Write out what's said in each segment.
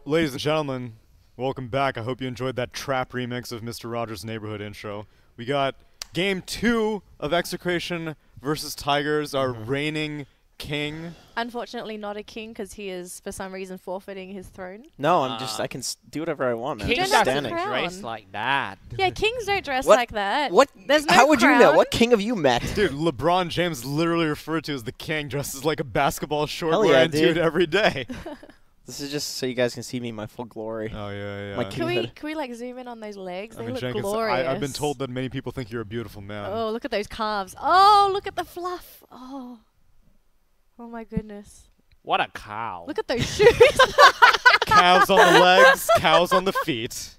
Ladies and gentlemen, welcome back. I hope you enjoyed that trap remix of Mr. Rogers' Neighborhood intro. We got Game 2 of Execration versus Tigers, our reigning king. Unfortunately not a king because he is, for some reason, forfeiting his throne. No, I can do whatever I want. Kings I'm don't standing. have a crown. Dress like that. Yeah, kings don't dress What? like that. What? There's no How would you know? crown. What king have you met? Dude, LeBron James literally referred to as the king, dresses like a basketball short Hell wearing yeah, dude dude. every day. This is just so you guys can see me in my full glory. Oh, yeah. My Can we kinghood. like zoom in on those legs? I They mean, look Jenkins, glorious. I've been told that many people think you're a beautiful man. Oh, look at those calves. Oh, look at the fluff. Oh. Oh my goodness. What a cow. Look at those shoes. Calves on the legs, cows on the feet.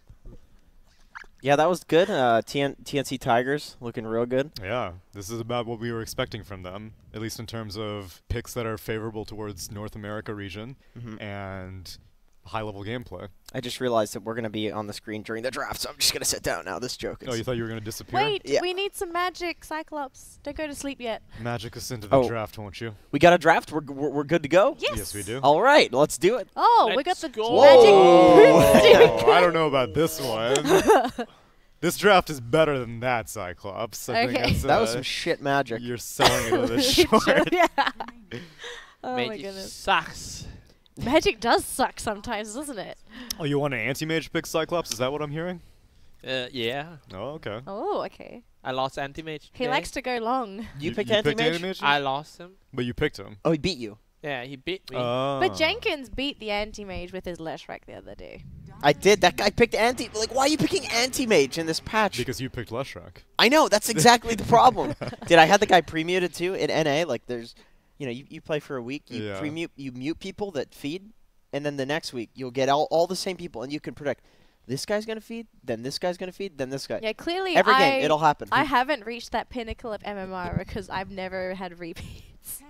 Yeah, that was good. TNC Tigers looking real good. Yeah, this is about what we were expecting from them, at least in terms of picks that are favorable towards North America region and high-level gameplay. I just realized that we're going to be on the screen during the draft, so I'm just going to sit down now. This joke is... Oh, you thought you were going to disappear? Wait, Yeah. we need some magic, Cyclops. Don't go to sleep yet. Magic us into the Oh. draft, won't you? We got a draft? We're good to go? Yes. We do. All right, let's do it. Oh, we got Let's the go. magic Whoa. broomstick. I don't know about this one. This draft is better than that, Cyclops. I think Okay. that's, That was some shit magic. You're selling it with a short. Yeah. Oh my Magic goodness. sucks. Magic does suck sometimes, doesn't it? Oh, you want an anti-mage pick, Cyclops? Is that what I'm hearing? Yeah. Oh, okay. Oh, okay. I lost anti-mage. He today. likes to go long. You picked picked anti-mage? anti-mage? I lost him. But you picked him. Oh, he beat you. Yeah, he beat me. But Jenkins beat the anti-mage with his Leshrac the other day. I did. That guy picked anti... Like, why are you picking anti-mage in this patch? Because you picked Leshrac. I know. That's exactly the problem. Did I have the guy pre-muted too in NA? Like, there's... You know, you play for a week, you Yeah. pre-mute, you mute people that feed, and then the next week you'll get all the same people, and you can predict this guy's going to feed, then this guy's going to feed, then this guy. Yeah, clearly Every game, it'll happen. I haven't reached that pinnacle of MMR because I've never had repeats.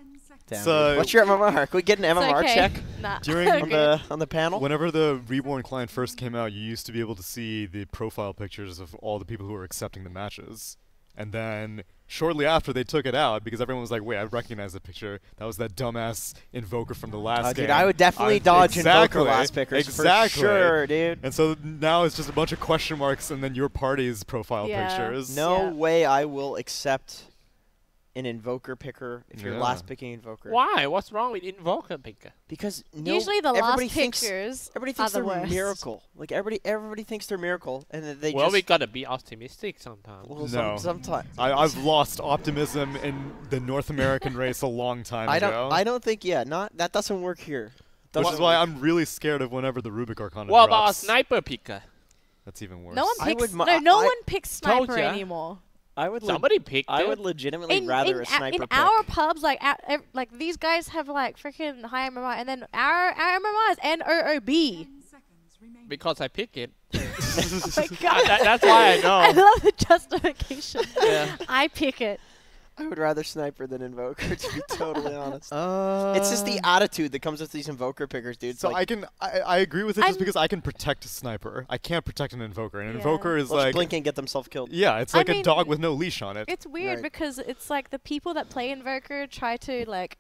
Damn, So- dude. What's your MMR? Can we get an It's MMR okay. check Nah. During Okay. on the panel? Whenever the Reborn client first came out, you used to be able to see the profile pictures of all the people who were accepting the matches. And then shortly after they took it out, because everyone was like, wait, I recognize the picture. That was that dumbass Invoker from the last game. Dude, I would definitely dodge exactly, Invoker last pickers exactly. for sure, dude. And so now it's just a bunch of question marks and then your party's profile Yeah. pictures. No Yeah. way I will accept an Invoker picker if you're Yeah. last picking Invoker. Why? What's wrong with Invoker picker? Because no, Usually the everybody last thinks, pictures everybody are thinks the they're worst. miracle. Like everybody thinks they're miracle, and then they Well, just we gotta be optimistic sometimes. well, No. sometimes. I've lost optimism in the North American race a long time ago. I don't think that doesn't work here. Which Doesn't is why work. I'm really scared of whenever the Rubik Arcana What about a drops. sniper picker? That's even worse. No one I picks. would mu- No I- one picks Told sniper ya. anymore. I would Somebody picked I it. would legitimately rather a sniper in pick. our pubs, like like these guys have like freaking high MMR, and then our MMR is NOOB. Because I pick it. Oh my God. That's why I know. I love the justification. Yeah. I pick it. I would rather sniper than Invoker, to be totally honest. It's just the attitude that comes with these Invoker pickers, dude. It's So like, I agree with it just I'm- because I can protect a sniper. I can't protect an Invoker. An Yeah. Invoker is let's like blink and get themselves killed. yeah, it's I like a mean, dog with no leash on it. It's weird Right. because it's like the people that play Invoker try to like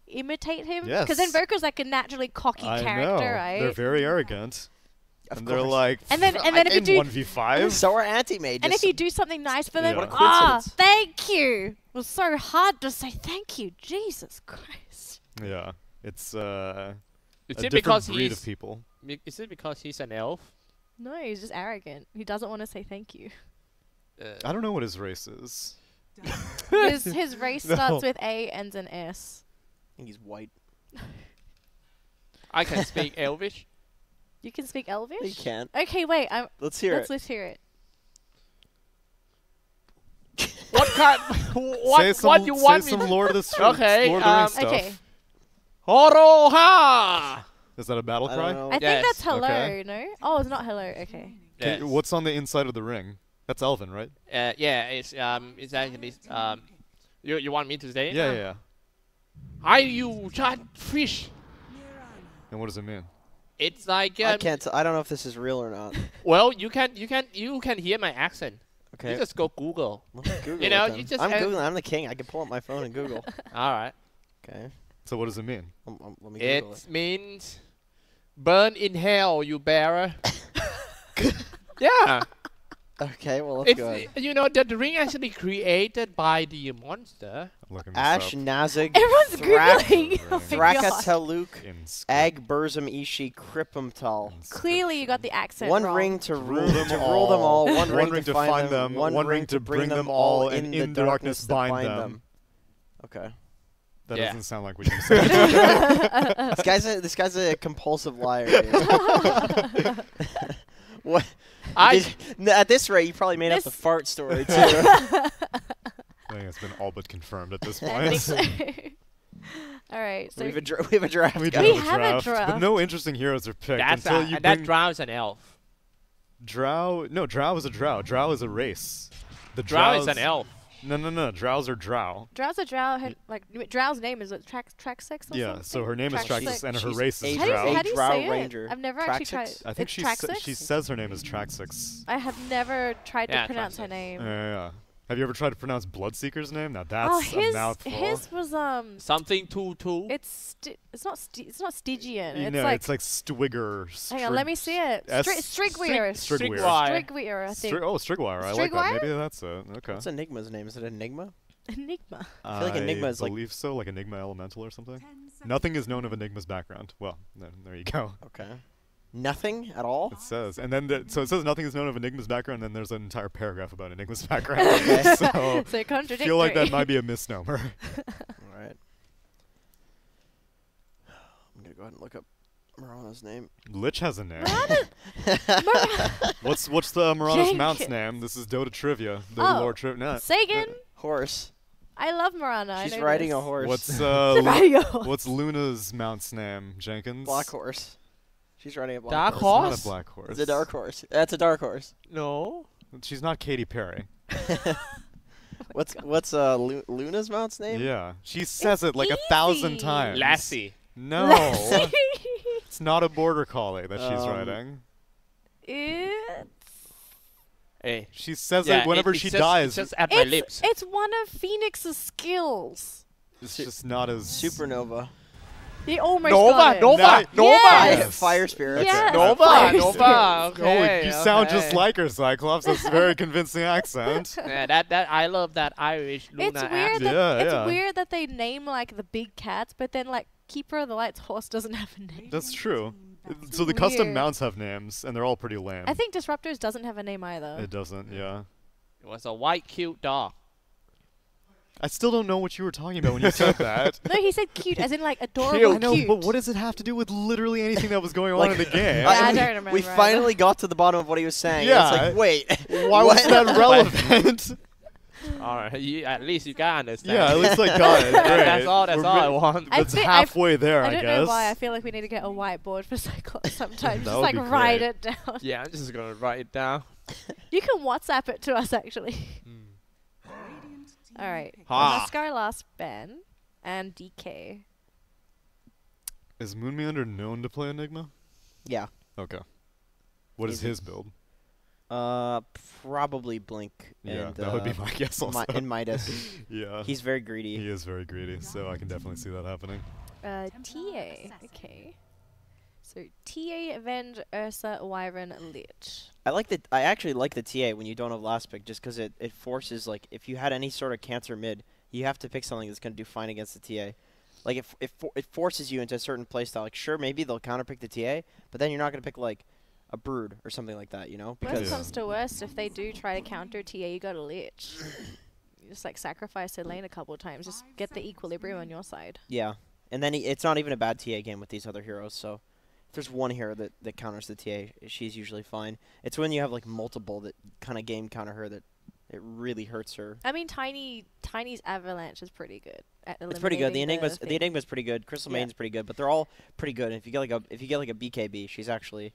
imitate him. Yes. Because Invoker's like a naturally cocky I character, know. right? They're very arrogant. Of And course. they're like, And then if you do- 1v5. So are anti-mages. And if you do something nice for them, Yeah. What a coincidence. thank you. It was so hard to say thank you. Jesus Christ. Yeah, it's Is a it different because breed he's? of people. Is it because he's an elf? No, he's just arrogant. He doesn't want to say thank you. I don't know what his race is. His race No. starts with A, ends in S. I think he's white. I can speak Elvish. You can speak Elvish? You can't. Okay, wait. Let's hear it. Let's hear it. What kind? What you want say me? some Lord of the Rings Okay, Lord of the Rings stuff. Okay. Horoha! Is that a battle I cry? don't know. I think Yes. that's hello, Okay. no? Oh, it's not hello. Okay. Yes. What's on the inside of the ring? That's Elven, right? Yeah, it's actually you want me to say it? Yeah, yeah. Are you giant fish? And what does it mean? It's like I can't. I don't know if this is real or not. well, you can hear my accent. Okay. You just go Google. Well, Google You know, it then. you just I'm have- Googling. I'm the king. I can pull up my phone and Google. All right. Okay. So what does it mean? Let me Google It means Burn in hell, you bearer. Yeah. Okay, well let's go. You know the ring actually created by the monster. I'm looking this Ash, up. Nazig, Everyone's Thrak, googling. Oh my god. Thrakateluk, In script. Ag, Burzum, Ishi, Kripumtal. Clearly, you got the accent One wrong. ring to Rule rule them all. One ring to find them. One ring to bring them all, and in the darkness bind them. Okay. That Yeah. doesn't sound like what you said. This guy's a compulsive liar. Dude. What? At this rate, you probably made up the fart story too. I think it's been all but confirmed at this I think point. so. All right. So we have a draft. We guys. do We have have a a draft, draft. but no interesting heroes are picked That's until you that bring drow's an elf. Drow. No, Drow is a Drow. Drow is a race. The Drow is Drows- an elf. No. Drows are Drow. Drow's a drow. Like Drow's name is Track 6 or Yeah, something? so her name is Track Traxxas, six. and her She's race is a How do you, Drow. how do you Drow say it? Ranger. I've never actually tried. Traxxas? I think It's she Traxxas? she says her name is Traxxas. I have never tried to Yeah, pronounce her Traxxas. name. Yeah. Have you ever tried to pronounce Bloodseeker's name? Now Oh, that's a mouthful. his was Something 2-2. it's not Stygian. You It's know, like, it's like Stwigger. hang on, let me see it. Strigweir. Strigweir. Strigweir, I think. Oh, Strigwire. I like that. Strigwire? Maybe that's it. Okay. What's Enigma's name? Is it Enigma? Enigma. I feel like Enigma is like- believe so, like Enigma Elemental or something. Nothing is known of Enigma's background. Well, then, there you go. Okay. Nothing at all. It says, and then so it says nothing is known of Enigma's background. And then there's an entire paragraph about Enigma's background. Okay. So So I contradictory. feel like that might be a misnomer. All right. I'm gonna go ahead and look up Marana's name. Lich has a name. Mar- What's the Marana's mount's Jenkins. name? This is Dota trivia. Dota Oh. lore trivia. Nah. Sagan. Horse. I love Marana. I She's know riding this. a horse. What's She's riding a horse. what's Luna's mount's name? Jenkins. Black horse. She's riding a black Dark It's horse. not horse? a black horse. It's a dark horse. That's a dark horse. No. She's not Katy Perry. What's Luna's mount's name? Yeah, she says it like easy. 1,000 times. Lassie. No, it's not a border collie that she's riding. It's Hey. She says Yeah, it whenever it's she just, dies. It's just at my lips. it's one of Phoenix's skills. It's just not as Supernova. He almost Nova, got it. Nova, Nice. Nova. Yes. Fire spirit. Yes. Nova, Fire Nova. spirits. Okay, you sound just okay. like her, Cyclops. That's a very convincing accent. Yeah, that I love that Irish Luna It's weird accent. that Yeah, it's yeah. weird that they name like the big cats, but then like Keeper of the Light's horse doesn't have a name. That's true. So the custom Weird. mounts have names, and they're all pretty lame. I think Disruptors doesn't have a name either. It doesn't, yeah. It was a white cute dog. I still don't know what you were talking about when you said that. No, he said cute, as in like adorable Cute. I know, cute. but what does it have to do with literally anything that was going on Like- in the game? Yeah, I we- don't remember We either. finally got to the bottom of what he was saying. Yeah. It's like, wait. Why was what? that relevant? Alright, at least you can understand. Yeah, at least I got it. Great. That's all We're I re- want. I That's thi- halfway there, I I don't guess. know why. I feel like we need to get a whiteboard for Cyclops sometimes. That Just would like be write great. it down. Yeah, I'm just gonna write it down. You can WhatsApp it to us actually. All right. Ha. Oscar last Ben and DK. Is Moonmeander known to play Enigma? Yeah. Okay. What is Is it- his build? Probably Blink. Yeah, and, that would be my guess also. and Midas. Yeah. He's very greedy. He is very greedy, so I can definitely see that happening. TA. Okay. So TA, Avenge, Ursa, Wyvern, Lich. I actually like the TA when you don't have last pick, just because it forces, like, if you had any sort of cancer mid, you have to pick something that's going to do fine against the TA. Like, it forces you into a certain playstyle. Like, sure, maybe they'll counterpick the TA, but then you're not going to pick, like, a Brood or something like that, you know? Worst Because Yeah. comes to worst, if they do try to counter TA, you got a Lich. You just like sacrifice a lane a couple of times. Just get the equilibrium on your side. yeah. And then it's not even a bad TA game with these other heroes, so if there's one hero that counters the TA, she's usually fine. It's when you have, like, multiple that kind of game counter her that it really hurts her. I mean, Tiny's Avalanche is pretty good. At It's pretty good. The eliminating Enigma's thing. the Enigma's pretty good. Crystal Yeah. Main's pretty good, but they're all pretty good. And if you get like a BKB, she's actually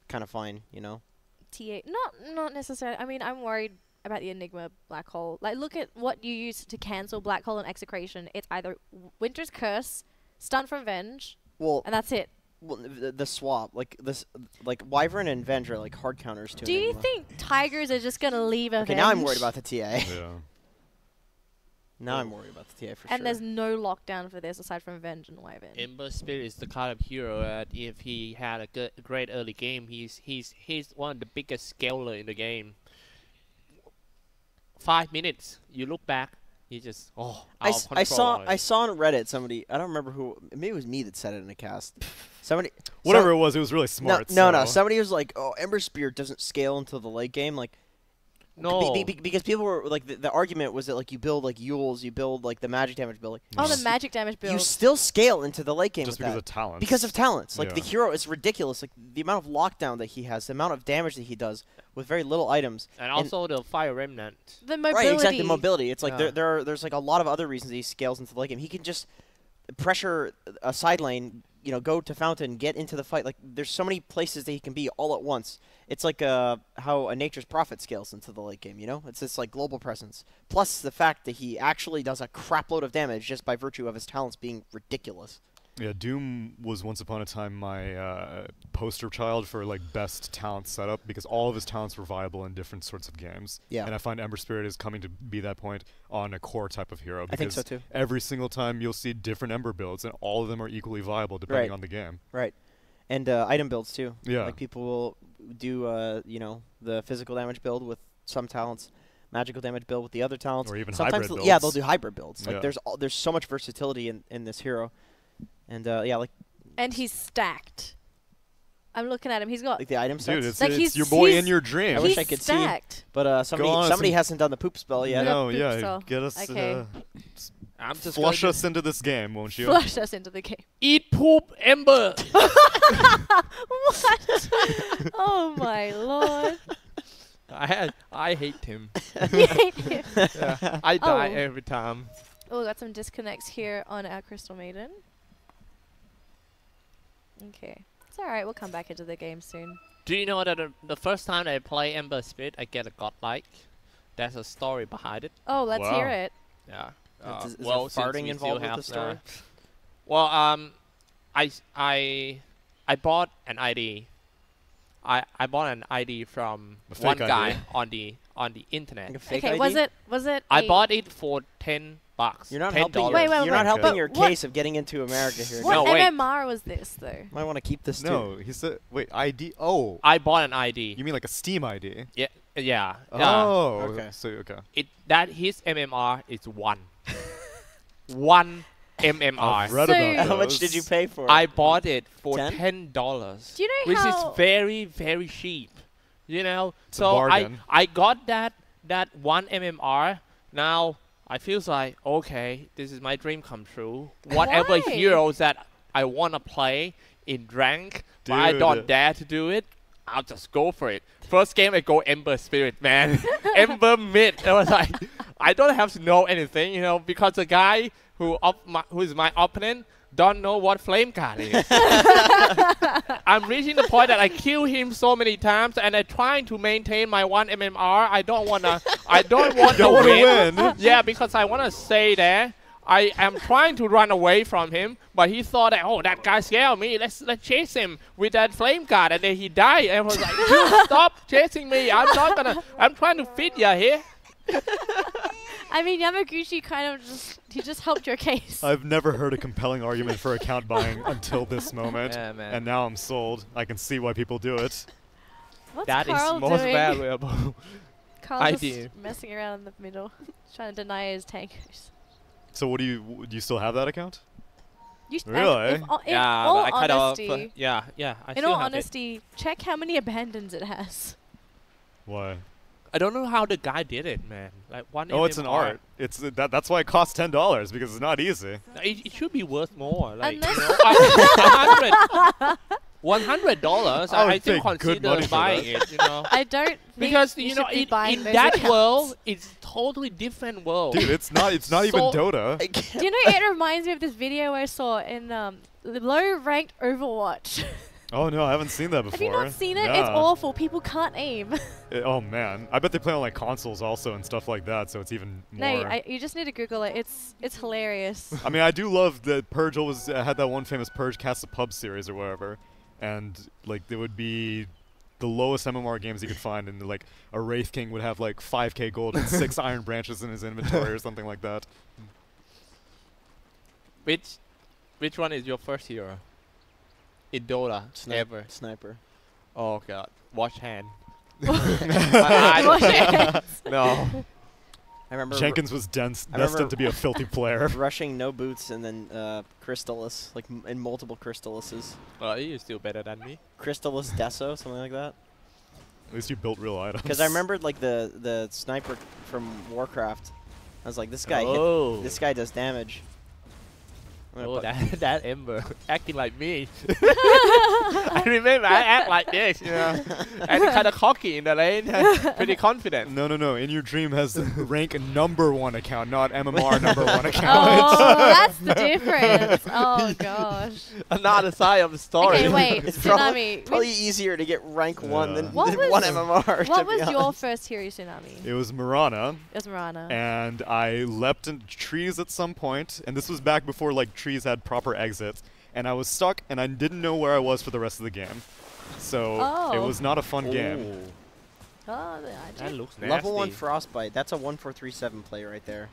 kind of fine, you know. TA, not necessarily. I mean, I'm worried about the Enigma Black Hole. Like, look at what you use to cancel Black Hole and Execration. It's either Winter's Curse, Stun from Venge, Well, and that's it. the swap, like this, like Wyvern and Venge are like hard counters to Do you Enigma. think Tigers are just gonna leave a Okay, now I'm worried about the TA. Yeah. Now I'm worried about the TA for And sure. there's no lockdown for this aside from Venge and Wyvern. Ember Spirit is the kind of hero that if he had a great early game, he's one of the biggest scaler in the game. 5 minutes, you look back, he just I saw control. on Reddit somebody, I don't remember who, maybe it was me that said it in a cast. Somebody Whatever it was really smart. No, somebody was like, "Oh, Ember Spirit doesn't scale until the late game." Like, No. because people were like, the argument was that like you build like Yules, you build like the magic damage build. Like, Oh, the magic damage build. you still scale into the late game Just with because that. of talents. Because of talents. Like, Yeah. the hero is ridiculous. Like, the amount of lockdown that he has, the amount of damage that he does with very little items. And also the Fire Remnant. The mobility. Right, exactly, mobility. It's like Yeah. there's like a lot of other reasons he scales into the late game. He can just pressure a side lane, go to fountain, get into the fight. Like, there's so many places that he can be all at once. It's like how a Nature's Prophet scales into the late game, It's this like global presence. Plus the fact that he actually does a crapload of damage just by virtue of his talents being ridiculous. Yeah, Doom was once upon a time my poster child for like best talent setup because all of his talents were viable in different sorts of games. Yeah. And I find Ember Spirit is coming to be that point on a core type of hero. I think so because too. Every single time you'll see different Ember builds and all of them are equally viable depending Right. on the game. Right. And item builds too. Yeah. Like, people will do the physical damage build with some talents, magical damage build with the other talents. Or even Sometimes hybrid yeah, builds. they'll do hybrid builds. Like, Yeah. there's so much versatility in this hero. And like And he's stacked. I'm looking at him. He's got. the item sets. Dude, it's, Like, it's he's- your boy he's- in your dream. I wish He's I could see. stacked. But somebody on, hasn't done the poop spell yet. No, Poop yeah, cell. get us, Okay. I'm just flush gonna us into this game, won't you? Flush us into the game. eat poop, Ember. What? Oh my lord. I hate him. You hate him. Yeah, I die Oh. every time. Oh, we got some disconnects here on our Crystal Maiden. Okay. It's alright, we'll come back into the game soon. Do you know that the first time I play Ember Spirit, I get a godlike? There's a story behind it. Oh, let's Wow. hear it. Yeah. Is there well, since farting we involved still with the have story? Well, I bought an ID. I bought an ID from A fake one guy ID. on the internet. Like a fake Okay, ID? was it I a- bought it for $10. You're not $10. helping. Wait, wait, You're not wait. helping But your what- case of getting into America here. What No, wait. MMR was this though? Might want to keep this too. No, he said, wait, ID? Oh, I bought an ID. you mean like a Steam ID? Yeah, yeah. Oh, Okay. So, okay. His MMR is 1. 1 MMR. I've read So- about How much did those. you pay for it? I bought it for 10? $10. Do you know which how- is very, very cheap. It's a So bargain. I got that 1 MMR. Now I feels like, okay, this is my dream come true. Whatever Why? heroes that I wanna play in rank, but I don't Dude. dare to do it, I'll just go for it. First game I go Ember Spirit, man. Ember mid. I was like, I don't have to know anything, because the guy who is my opponent don't know what flame card is. I'm reaching the point that I kill him so many times, and I'm trying to maintain my 1 MMR. I don't want to Don't wanna win. Yeah, because I want to stay there. I am trying to run away from him, but he thought that, oh, that guy scared me. Let's chase him with that flame card, and then he died. And I was like, dude, stop chasing me. I'm trying to feed you here. I mean, Yamaguchi kind of just helped your case. I've never heard a compelling argument for account buying until this moment. Yeah, man. And now I'm sold. I can see why people do it. What's That is Carl most doing? valuable. Carl's idea. just messing around in the middle, trying to deny his tankers. So what do you still have that account? You Really? in Yeah, all but I kind honesty, of. Yeah. I in still all have it. honesty, check how many abandons it has. Why? I don't know how the guy did it, man. Like 1 Oh, it's an MMR. art. It's that's why it costs $10 because it's not easy. It should be worth more. Like, Unless- $100. I would I still pay good consider money for buying that. it. I don't think Because you you know, should be buying in those that accounts. world, it's totally different world. Dude, it's not even So- Dota. I can't- Do you know it reminds me of this video I saw in low-ranked Overwatch. Oh no, I haven't seen that before. Have you not seen it? Yeah. It's awful. People can't aim. Oh man, I bet they play on like consoles also and stuff like that, so it's even more. No, you just need to Google it. It's hilarious. I mean, I do love that Purge always had that one famous Purge Cast a Pub series or whatever, and like there would be the lowest MMR games you could find, and like a Wraith King would have like 5k gold and 6 iron branches in his inventory or something like that. Which one is your first hero? In Dota, ever? Sniper. Oh god, watch hand. Watch hands. No. I remember Jenkins was destined to be a filthy player. rushing no boots and then Crystallis, like in multiple Crystallises. Well, you're still better than me. Crystallis Deso, something like that. At least you built real items. Because I remembered like the sniper from Warcraft. I was like, this guy this guy does damage. Oh, that Ember acting like me. I remember I act like this, you know, and kind of cocky in the lane, pretty confident. No. In your dream has the rank #1 account, not MMR #1 account. Oh, that's the difference. Oh gosh. Another side of the story. Okay, wait, It's Tsunami. probably easier to get rank 1 than What was- 1 MMR. What to be was your honest. first hero, Tsunami? It was Mirana, Esmeralda. and I leapt into trees at some point, and this was back before like trees had proper exits, and I was stuck, and I didn't know where I was for the rest of the game. So it Oh. was not a fun game. Ooh, Oh, that looks nasty. Level 1 Frostbite. That's a 1-4-3-7 play right there.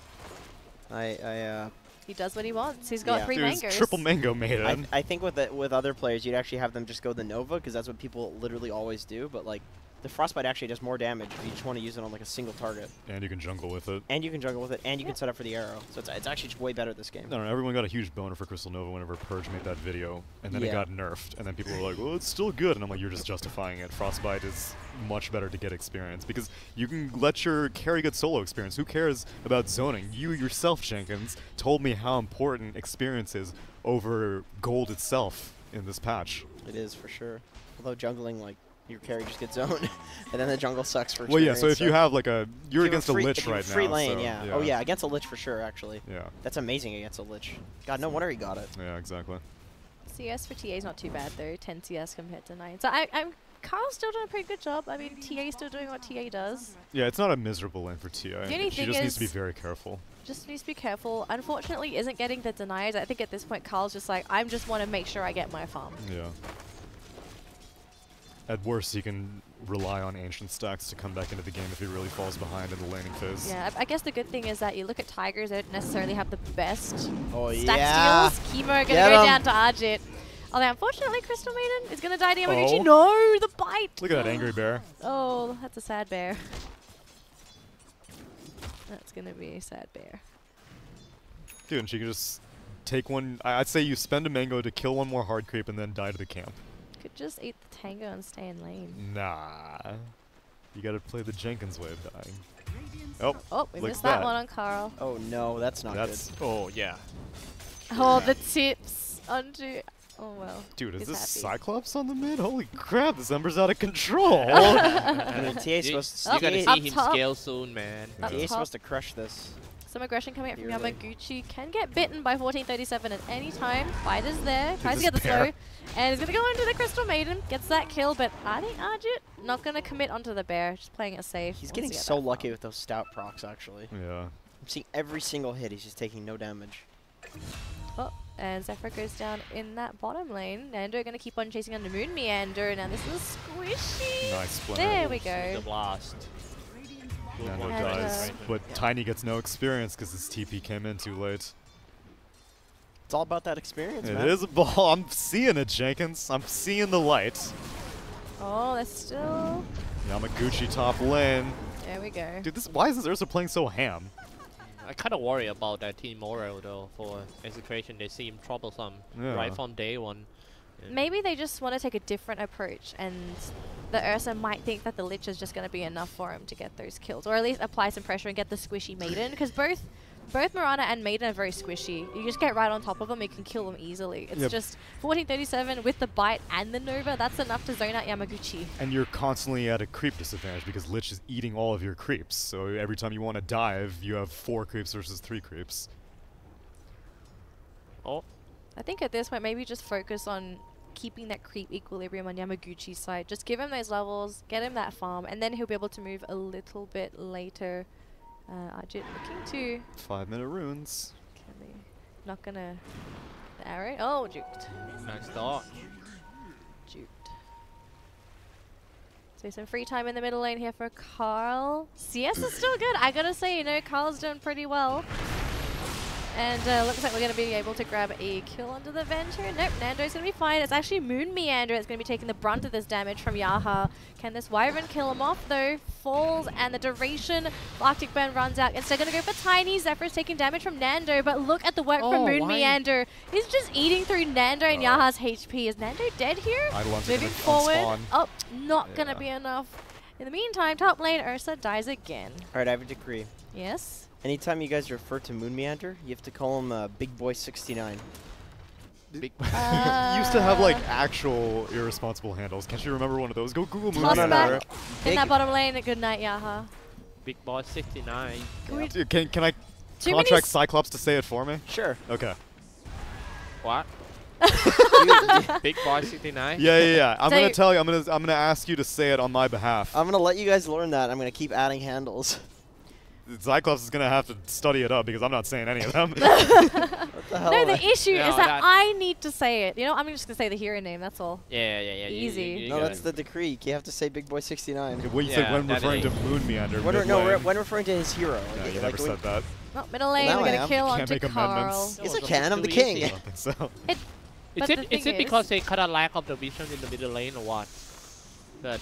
he does what he wants. He's got Yeah. 3 Dude, it's mangoes. triple mango maiden. I think with other players, you'd actually have them just go the Nova, because that's what people literally always do. But like, the Frostbite actually does more damage if you just want to use it on like a single target. And you can jungle with it. And you can jungle with it, and you Yeah. can set up for the arrow. So it's actually just way better this game. I don't know, everyone got a huge boner for Crystal Nova whenever Purge made that video, and then it Yeah. got nerfed, and then people were like, well, it's still good, and I'm like, you're just justifying it. Frostbite is much better to get experience, because you can let your carry get solo experience. Who cares about zoning? You yourself, Jenkins, told me how important experience is over gold itself in this patch. It is for sure. Although jungling, like, your carry just gets zoned, and then the jungle sucks for Well, yeah, so experience, if you have like a, you're if you against a have Lich if you have right free now. lane, so, yeah. Oh yeah, against a Lich for sure, actually. Yeah, That's amazing against a Lich. God, no wonder he got it. yeah, exactly. CS for TA is not too bad though. 10 CS compared to 9. So Carl's still doing a pretty good job. I mean, TA still doing what TA does. Yeah, it's not a miserable lane for TA. The only She thing just needs is- to be very careful. Just needs to be careful. Unfortunately, isn't getting the deniers. I think at this point, Carl's just like, I just want to make sure I get my farm. Yeah. At worst, he can rely on ancient stacks to come back into the game if he really falls behind in the laning phase. Yeah, I guess the good thing is that you look at Tigers, they don't necessarily have the best Oh stack steals. Chemo gonna Get go 'em. down to Arjit. Although unfortunately, Crystal Maiden is gonna die to Yamaguchi. Oh. No, the bite. Look at that angry bear. Oh, that's a sad bear. That's gonna be a sad bear. Dude, and she can just take one. I'd say you spend a mango to kill one more hard creep and then die to the camp. Could just eat the tango and stay in lane. Nah. You gotta play the Jenkins way of dying. Oh, Oh, we Look missed at that that. one on Carl. Oh no, that's not that's. Oh yeah. Oh, the tips onto. Oh well. Dude, is He's this happy. Cyclops on the mid? Holy crap, this Ember's out of control. good. I mean, TA's You- supposed You're to You're gonna Up see him top. scale soon, man. Yeah. Up TA's top. supposed to crush this. Some aggression coming out from Dearly. Yamaguchi. Can get bitten by 1437 at any time. Fighter's there. Tries to this get the bear. slow. And he's going to go into the Crystal Maiden. Gets that kill, but I think Arjit not going to commit onto the bear. Just playing it safe. He's Wants getting to get so that lucky farm. with those stout procs, actually. Yeah. I'm seeing every single hit, he's just taking no damage. Oh, and Zephyr goes down in that bottom lane. Nando going to keep on chasing under Moon Meander. Now this is squishy. Nice splinter. There we The go. blast. Good Nando one. And, dies, but Yeah. Tiny gets no experience because his TP came in too late. It's all about that experience, It man. is a ball. I'm seeing it, Jenkins. I'm seeing the light. Oh, that's still... Yamaguchi top lane. There we go. Dude, why is this Ursa playing so ham? I kind of worry about that team morale though. For Execration, they seem troublesome Yeah. right from day one. And Maybe they just want to take a different approach, and the Ursa might think that the Lich is just going to be enough for him to get those kills, or at least apply some pressure and get the squishy Maiden, because both Mirana and Maiden are very squishy. You just get right on top of them, you can kill them easily. It's Yep. just 1437 with the bite and the Nova, that's enough to zone out Yamaguchi. And you're constantly at a creep disadvantage because Lich is eating all of your creeps. So every time you want to dive, you have 4 creeps versus 3 creeps. oh, I think at this point, maybe just focus on keeping that creep equilibrium on Yamaguchi's side. Just give him those levels, get him that farm, and then he'll be able to move a little bit later. Arjit looking to... 5-minute runes. Can they... Not gonna... The arrow? Oh, juked. nice start. Juked. So some free time in the middle lane here for Carl. CS is still good. I gotta say, you know, Carl's doing pretty well. And looks like we're going to be able to grab a kill onto the Venture. Nope, Nando's going to be fine. It's actually Moon Meander that's going to be taking the brunt of this damage from Yaha. Can this Wyvern kill him off though? Falls, and the duration Arctic Burn runs out. Instead going to go for Tiny. Zephyr's taking damage from Nando, but look at the work from Moon Meander. He's just eating through Nando and Yaha's HP. Is Nando dead here? Moving forward. Oh, not going to be enough. In the meantime, top lane, Ursa dies again. Alright, I have a decree. Yes? Anytime you guys refer to Moon Meander, you have to call him Big Boy 69. Big You used to have like actual irresponsible handles. Can't you remember one of those? Go Google Moon Toss Meander. back in that bottom lane. Good night, Yaha. Big Boy 69. Dude, can I Too contract Xyclopzz to say it for me? Sure. Okay. What? Big Boy 69? Yeah. I'm So gonna tell you. I'm gonna ask you to say it on my behalf. I'm gonna let you guys learn that. I'm gonna keep adding handles. Xyclopzz is gonna have to study it up because I'm not saying any of them. What the hell? No, the issue No, is that I need to say it. You know, I'm just going to say the hero name, that's all. Yeah. Easy. No, that's the decree. You have to say Big Boy 69. What you said when that referring to is. Moon Meander. When, mid no, lane. when referring to his hero. No, Like, you like never when- said that. Oh, middle lane, Well, now we're I going am. to kill Can't onto make Carl. amendments. Yes, I can. I'm the king. I don't think so. But Is the it thing because they kind of lack of the vision in the middle lane or what? That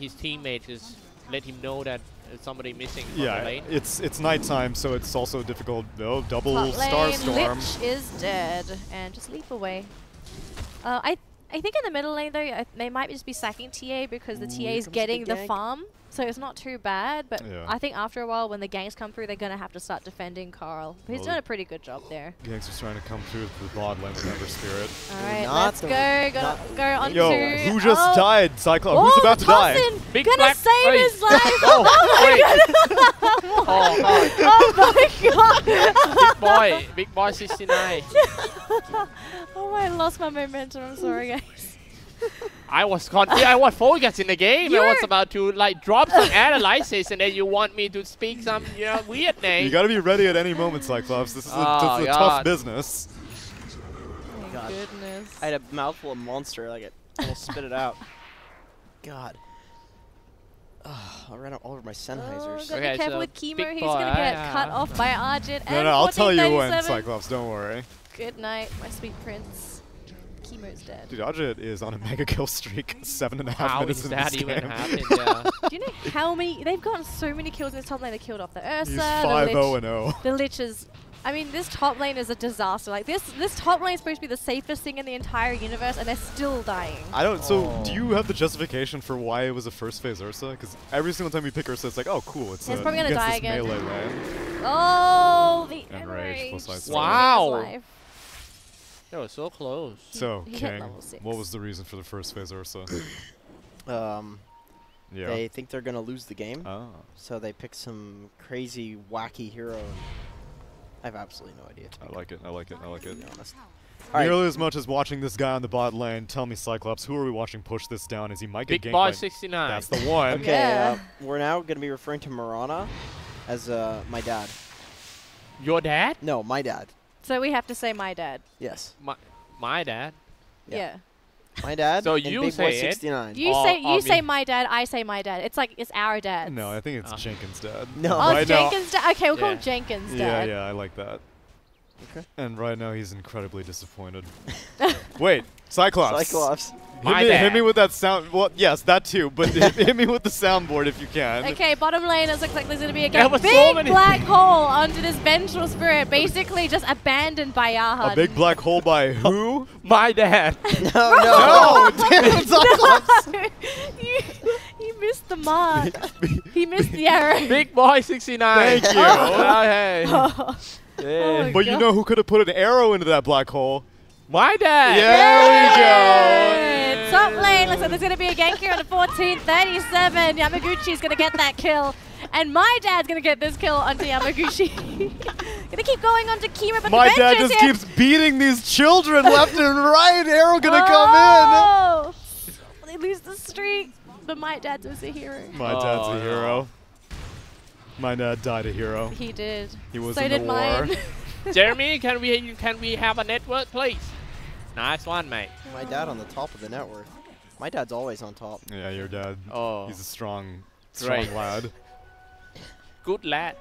his teammates just let him know that somebody missing from the Yeah, lane? it's nighttime, so it's also difficult. No, double Top lane, Starstorm. Lich is dead. And just leap away. I think in the middle lane, though, they might just be sacking TA because the Ooh, TA here is comes the getting the gank. farm. So it's not too bad, but Yeah. I think after a while, when the ganks come through, they're going to have to start defending Carl. But he's Well, doing a pretty good job there. Gangs are trying to come through the bot lane with Ember Spirit. All right, Not let's the- go. not- Go on Yo, to... who just died? Cyclops. Oh, Who's about to die? Tosin, Big gonna black- save Oi. his life. Oh, Oh my god. Big Boy 69. Oh, I lost my momentum. I'm sorry, guys. I was confused. I was focused in the game. I was You're- about to like drop some analysis, and then you want me to speak some weird name. You gotta be ready at any moment, Cyclops. This is Oh, a God. tough business. Oh my God. goodness. I had a mouthful of monster, like it almost spit it out. God. I ran all over my Oh, Sennheisers. gotta Okay, be careful so with Chemo. big He's boy, gonna get yeah. cut off by Argent. No, and I'll tell you when, 1437. Cyclops. Don't worry. Good night, my sweet prince. Chemo's dead. Dude, Ajit is on a mega kill streak. 7.5 How minutes is in that this even game. happening? Yeah. Do you know how many? They've gotten so many kills in this top lane. They killed off the Ursa, He's the 5-0 Lich. and 0. The Lich is. I mean, this top lane is a disaster. Like this top lane is supposed to be the safest thing in the entire universe, and they're still dying. I don't. So, Oh. do you have the justification for why it was a first phase Ursa? Because every single time you pick Ursa, it's like, oh, cool. It's It's probably gonna against die this again. melee lane. Oh, the Enrage, full enrage. size saved Wow. his life. That was so close. So, he hit King, level 6. what was the reason for the first phase Ursa? Yeah. They think they're gonna lose the game, Oh. so they pick some crazy, wacky hero. I have absolutely no idea. I like it. I like it. I like it. To be honest. All right. Nearly as much as watching this guy on the bot lane. Tell me, Cyclops, who are we watching push this down? As he might get Big ganked Boy by- 69. That's the one. Okay, Yeah. we're now going to be referring to Marana as my dad. Your dad? No, my dad. So we have to say my dad. Yes, My dad? Yeah. Yeah. my dad. So and you Big Boy say it. 69. You Or- say or you say me. my dad. I say my dad. It's like it's our dad. No, I think it's Ah. Jenkins' dad. No. Oh, Right it's now- Jenkins' dad. Okay, we'll call him Yeah. Jenkins' Yeah, dad. yeah, I like that. Okay. And right now he's incredibly disappointed. Wait, Cyclops. Cyclops. My Hit dad. me with that sound. Well, yes, that too. But hit me with the soundboard if you can. Okay, bottom lane. It looks like there's gonna be There a was so big many- black hole under this vengeful spirit, basically just abandoned by Yahan. A big black hole by who? My dad. No, no. Damn it, Cyclops! He missed the mark. He missed the arrow. Big Boy 69. Thank you. Oh, hey. Oh. Yeah. But you know who could have put an arrow into that black hole? My dad. There we go. Top lane. Looks like there's going to be a gank here on the 14:37. Yamaguchi's going to get that kill. And my dad's going to get this kill onto Yamaguchi. Going to keep going onto Kima, but My the dad Vengeance just here. keeps beating these children left and right. Arrow gonna Oh! They lose the streak. But my dad's was a hero. come in. My dad's Oh, a no. hero. My dad died a hero. He did. He was so in did the war. mine. Jeremy, can we have a network, please? Nice one, mate. My dad on the top of the network. My dad's always on top. Yeah, your dad. Oh, He's a strong Great. lad. good lad.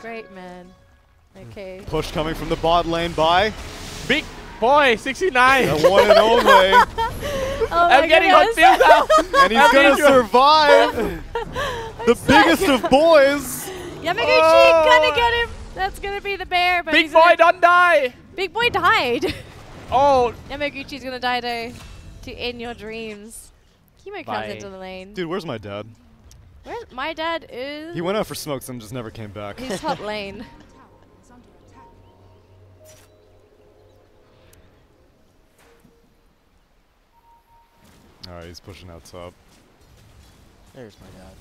Great, man. Okay. Push coming from the bot lane by Big boy, 69. the one and only. Oh I'm my getting goodness. confused now. And he's gonna survive. The biggest of boys. Yamaguchi Oh. gonna get him. That's gonna be the bear, but Big he's boy, gonna- don't die. Big boy died. Oh, Yamaguchi's gonna die though. To end your dreams. Kimo comes Bye. into the lane. Dude, where's my dad? Where's my dad is? He went out for smokes and just never came back. He's top lane. Alright, he's pushing out top. There's my dad.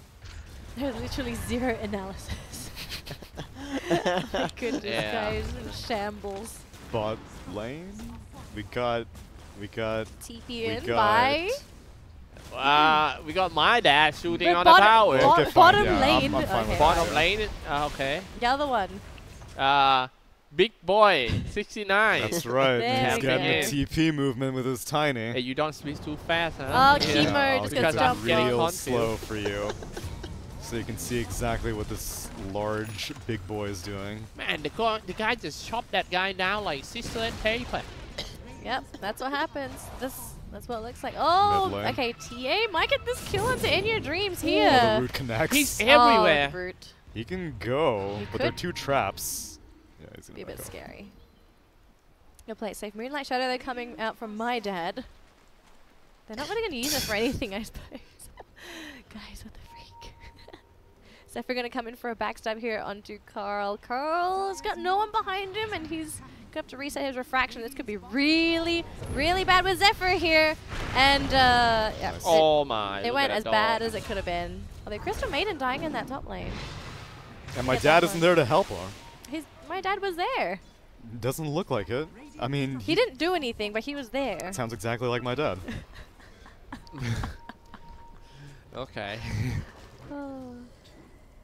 There's literally zero analysis. Oh my goodness, Yeah. guys, in shambles. Bot lane. We got. TP in got- by we got my dad shooting the on the tower. bo- Okay, fine, bottom yeah, lane. I'm fine Okay. with Bottom Yeah. lane. Okay. The other one. Big boy, 69. That's right. There He's we getting go. the TP movement with his tiny. Hey, you don't speak too fast, huh? Oh, Yeah. Kimo I'll just keep gets it jumped real on. confused. slow for you, so you can see exactly what this large big boy is doing. Man, the guy just chopped that guy down like scissor and paper. Yep, that's what happens. That's what it looks like. Oh, Mid lane. okay. TA might get this kill into In Your Dreams Oh, the here. root connects. He's everywhere. Oh, brute. He can go, He but they're could. 2 traps. Yeah, he's Be gonna a bit back up. scary. Gonna play it safe. Moonlight Shadow, they're coming out from my dad. They're not really gonna use it for anything, I suppose. Guys, what the freak? Zephyr gonna come in for a backstab here onto Carl. Carl's got no one behind him, and he's gonna have to reset his refraction. This could be really, really bad with Zephyr here. And yeah, Nice. Oh my. it look went at as that bad dog. as it could have been. Although Crystal Maiden dying in that top lane. And my Get dad that isn't one. there to help him. My dad was there. Doesn't look like it. I mean, He didn't do anything, but he was there. sounds exactly like my dad. Okay. Oh.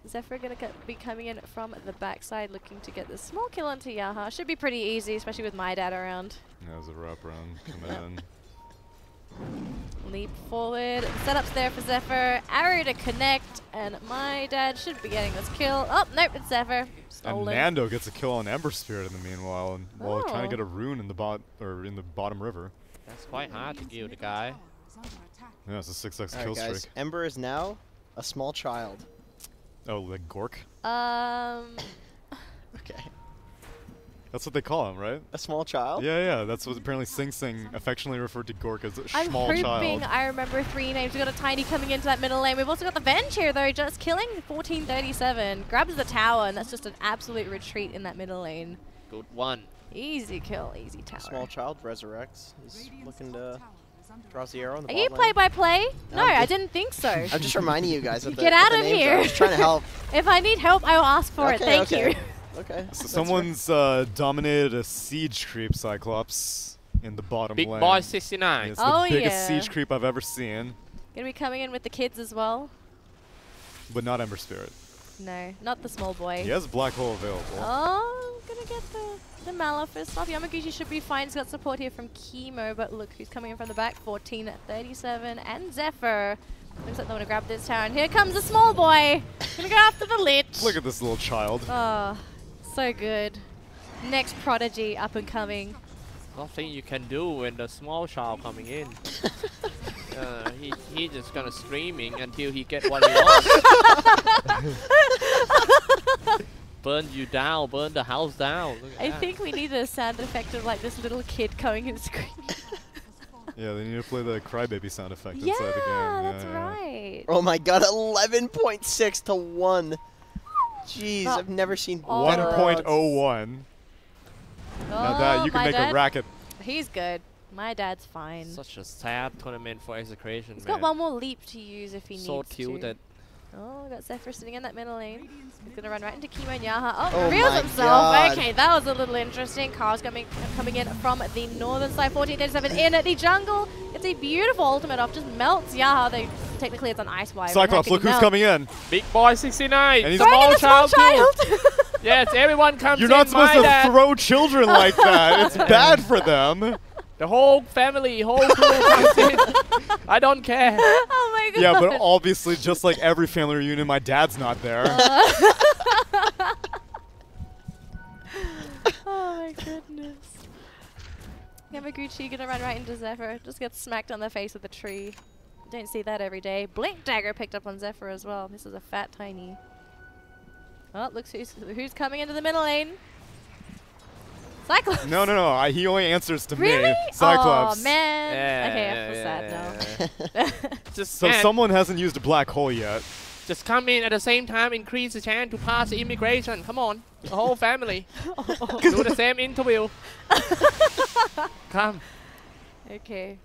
Zephyr gonna be coming in from the backside, looking to get the small kill onto Yaha. Should be pretty easy, especially with my dad around. Yeah, there's a wrap around coming in. Leap forward. Setups there for Zephyr. Arrow to connect, and my dad should be getting this kill. Oh, nope, it's Zephyr. And Stolen. Nando gets a kill on Ember Spirit in the meanwhile, and while trying Oh. to get a rune in the bottom river. That's quite hard to kill the guy. Yeah, it's a 6x All kill right, guys. streak. Ember is now a small child. Oh, like Gork? Okay. That's what they call him, right? A small child? Yeah, yeah. That's what apparently Sing Sing affectionately referred to Gork as a I'm small hoping child. I remember 3 names. We've got a Tiny coming into that middle lane. We've also got the Venge here, though, just killing 1437. Grabs the tower, and that's just an absolute retreat in that middle lane. Good one. Easy kill, easy tower. Small child resurrects. He's looking to draws the arrow in the Are you bot lane. play-by-play? No, I'm I just- didn't think so. I'm just reminding you guys of the Get what out the of names are. here. I'm just trying to help. If I need help, I will ask for it. Okay, Thank okay. you. Okay. So that's someone's dominated a siege creep Cyclops in the bottom Big lane. boy, Yeah, 69. it's Oh, the biggest yeah. siege creep I've ever seen, Gonna be coming in with the kids as well. but not Ember Spirit. No, not the small boy. He has Black Hole available. Oh, gonna get the Malefist off. Yamaguchi should be fine. He's got support here from Chemo, but look who's coming in from the back. 1437 and Zephyr. Looks like they want to grab this tower. And here comes the small boy. Gonna go after the Lich. Look at this little child. Oh, so good. Next prodigy up and coming. Nothing you can do when the small child coming in. He just gonna screaming until he get what he wants. Burn you down, burn the house down. Look at I that. think we need a sound effect of like this little kid going and screaming. Yeah, they need to play the crybaby sound effect Yeah, inside the game. that's yeah. right. Oh my god, 11.6 to 1. Jeez, Well, I've never seen oh. better odds. 1.01. Now that you can my make dad, a racket. He's good. My dad's fine. Such a sad tournament for Execration, He's man. got one more leap to use if he So needs to. tilted. Oh, got Zephyr sitting in that middle lane. He's going to run right into Chemo and Yaha. Oh, Oh reveals my himself. God. Okay, that was a little interesting. Carl's coming in from the northern side. 1437 in at the jungle. It's a beautiful ultimate off. Just melts Yaha. Though technically it's an ice wire. Cyclops, look who's coming in. Big boy 69. And he's Throwing in the small child. too. Yes, everyone comes You're in. not supposed my to dad. throw children like that. It's bad for them. The whole family, whole crew comes in. I don't care. Oh my god. Yeah, but obviously, just like every family reunion, my dad's not there. Oh my goodness. Yamaguchi gonna run right into Zephyr. Just gets smacked on the face with a tree. Don't see that every day. Blink Dagger picked up on Zephyr as well. This is a fat tiny. Oh, looks who's coming into the middle lane. Cyclops. No. He only answers to Really? me. Cyclops. Oh man. Yeah, Okay, I feel sad now. Just So man, someone hasn't used a black hole yet. just come in at the same time, increase the chance to pass the immigration. Come on, the whole family. Do the same interview. Come. Okay.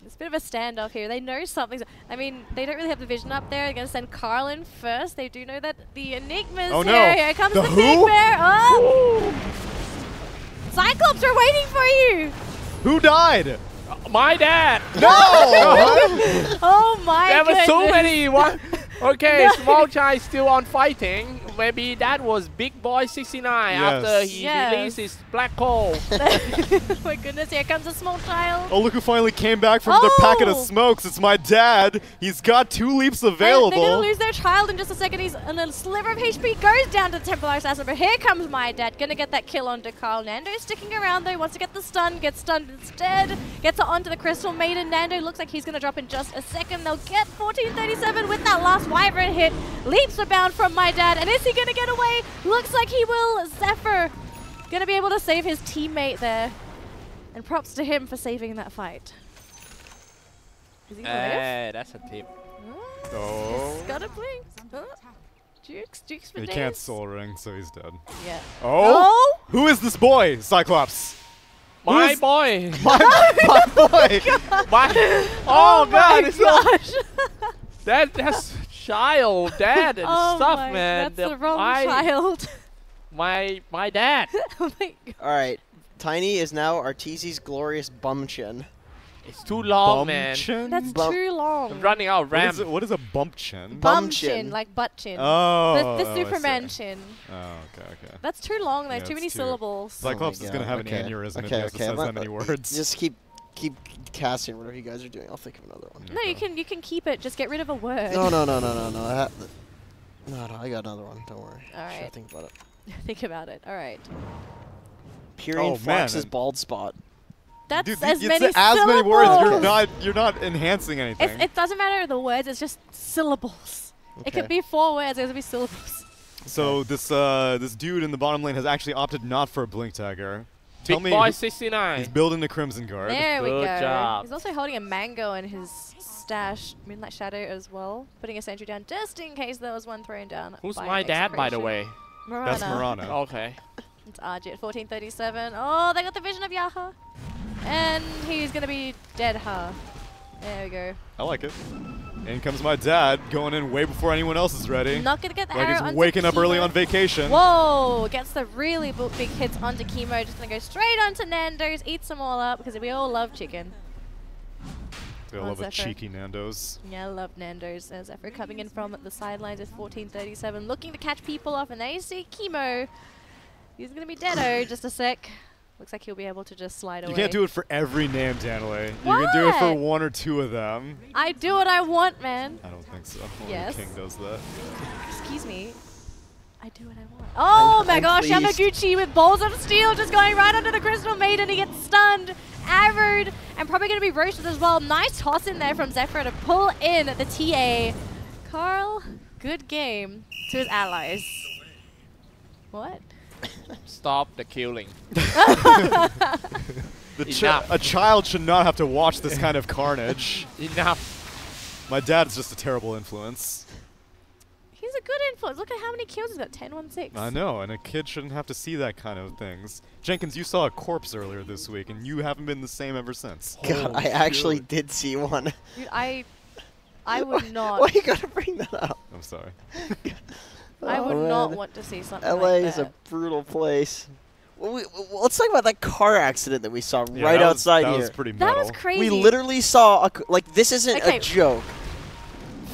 It's a bit of a standoff here. They know something's... I mean, they don't really have the vision up there. They're going to send Carl in first. They do know that the Enigma's Oh, here. no. Here comes The the who? Big Bear. Oh! Cyclops are waiting for you! Who died? My dad. No! Oh my There were goodness. so many. What? Okay, small child still on fighting. Maybe that was Big Boy 69 after he Yes. released his black hole. Oh my goodness, here comes a small child. Oh, look who finally came back from the packet of Oh! smokes. It's my dad. He's got 2 leaps They're available. going to lose their child in just a second. And a sliver of HP goes down to the Templar Assassin. But here comes my dad. Going to get that kill onto Carl. Nando sticking around though. Wants to get the stun. Gets stunned instead. Gets it onto the Crystal Maiden. Nando looks like he's going to drop in just a second. They'll get 1437 with that last Wyvern hit. Leaps are bound from my dad. And is he going to get away? Looks like he will. Zephyr going to be able to save his teammate there. And props to him for saving that fight. Is he going to live? Hey, that's a tip. Oh. Got a blink. Jukes for He days. can't soul ring, so he's dead. Yeah. Oh? Who is this boy, Cyclops? My is- boy. My boy! Oh, God, my it's not. gosh. That's child, dad, and Oh stuff, my, man. That's the wrong child. My dad. Oh my god. All right, Tiny is now Arteezy's glorious bum chin. It's too long, man. Chin? That's Bum- too long. I'm running out of RAM. What is a bump chin? Bum chin, chin. like butt chin. Oh. The I Superman see. chin. Oh, okay. That's too long though, Yeah, too it's many too- syllables. Cyclops Oh my is going to God, have okay. an aneurysm if Okay, he has to okay, says let- that many words. Just keep casting whatever you guys are doing. I'll think of another one. No, you can keep it. Just get rid of a word. No. No, I got another one. Don't worry. All Sure, right. think about it. Think about it. All right. Pyrian Oh, Fox's man. bald spot. That's Dude, as you many said as many syllables. words. You're not enhancing anything. It doesn't matter the words. It's just syllables. It Okay. could be 4 words. It could be syllables. So this dude in the bottom lane has actually opted not for a blink dagger. Tell Big me Boy he's 69. building the Crimson Guard. There we Good go. job. He's also holding a mango in his stash, Moonlight Shadow as well. Putting a sentry down just in case there was one thrown down. Who's by my dad, by the Execration. way? Marana. That's Marana. Okay. It's RG at 1437. Oh, they got the vision of Yaha. And he's going to be dead, huh? There we go. I like it. In comes my dad, going in way before anyone else is ready. Not going to get the Like arrow he's onto waking up early Chemo. on vacation. Whoa! Gets the really big hits onto Chemo. Just going to go straight onto Nando's, eats them all up because we all love chicken. I on love a Zephyr. cheeky Nando's. Yeah, I love Nando's. Zephyr coming in from the sidelines with 1437, looking to catch people off, and they see Chemo. He's going to be deado just a sec. Looks like he'll be able to just slide away. You can't do it for every name, Danelie. You can do it for What? 1 or 2 of them. I do what I want, man. I don't think so. Only Yes. King does that. Excuse me. I do what I want. Oh my I'm gosh, pleased. Yamaguchi with balls of steel just going right under the Crystal Maiden. He gets stunned, arrowed, and probably going to be roasted as well. Nice toss in there from Zephyr to pull in the TA. Carl, good game to his allies. What? Stop the killing. A child should not have to watch this kind of carnage. Enough. My dad's just a terrible influence. He's a good influence. Look at how many kills he's got. 10-1-6. I know, and a kid shouldn't have to see that kind of things. Jenkins, you saw a corpse earlier this week, and you haven't been the same ever since. God, I actually did see one. Dude, I would not. Why you gotta bring that up? I'm sorry. I would Oh, not man. want to see something LA like is that. a brutal place. Well, let's talk about that car accident that we saw Yeah, right that was- outside that here. was pretty That metal. was crazy. We literally saw this isn't Okay. a joke.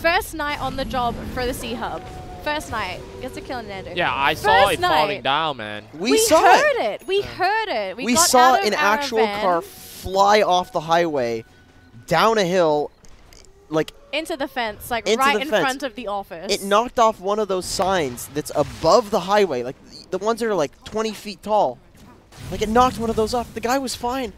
First night on the job for the C Hub. First night. Gets a kill in Nando. Yeah, I saw First it falling night. down, man. We saw heard it. it. We heard it. We got saw out of an our actual van. car fly off the highway, down a hill, like Into the fence, like Into right the in fence. front of the office. it knocked off one of those signs that's above the highway, like the ones that are like 20 feet tall. Like it knocked one of those off. The guy was fine.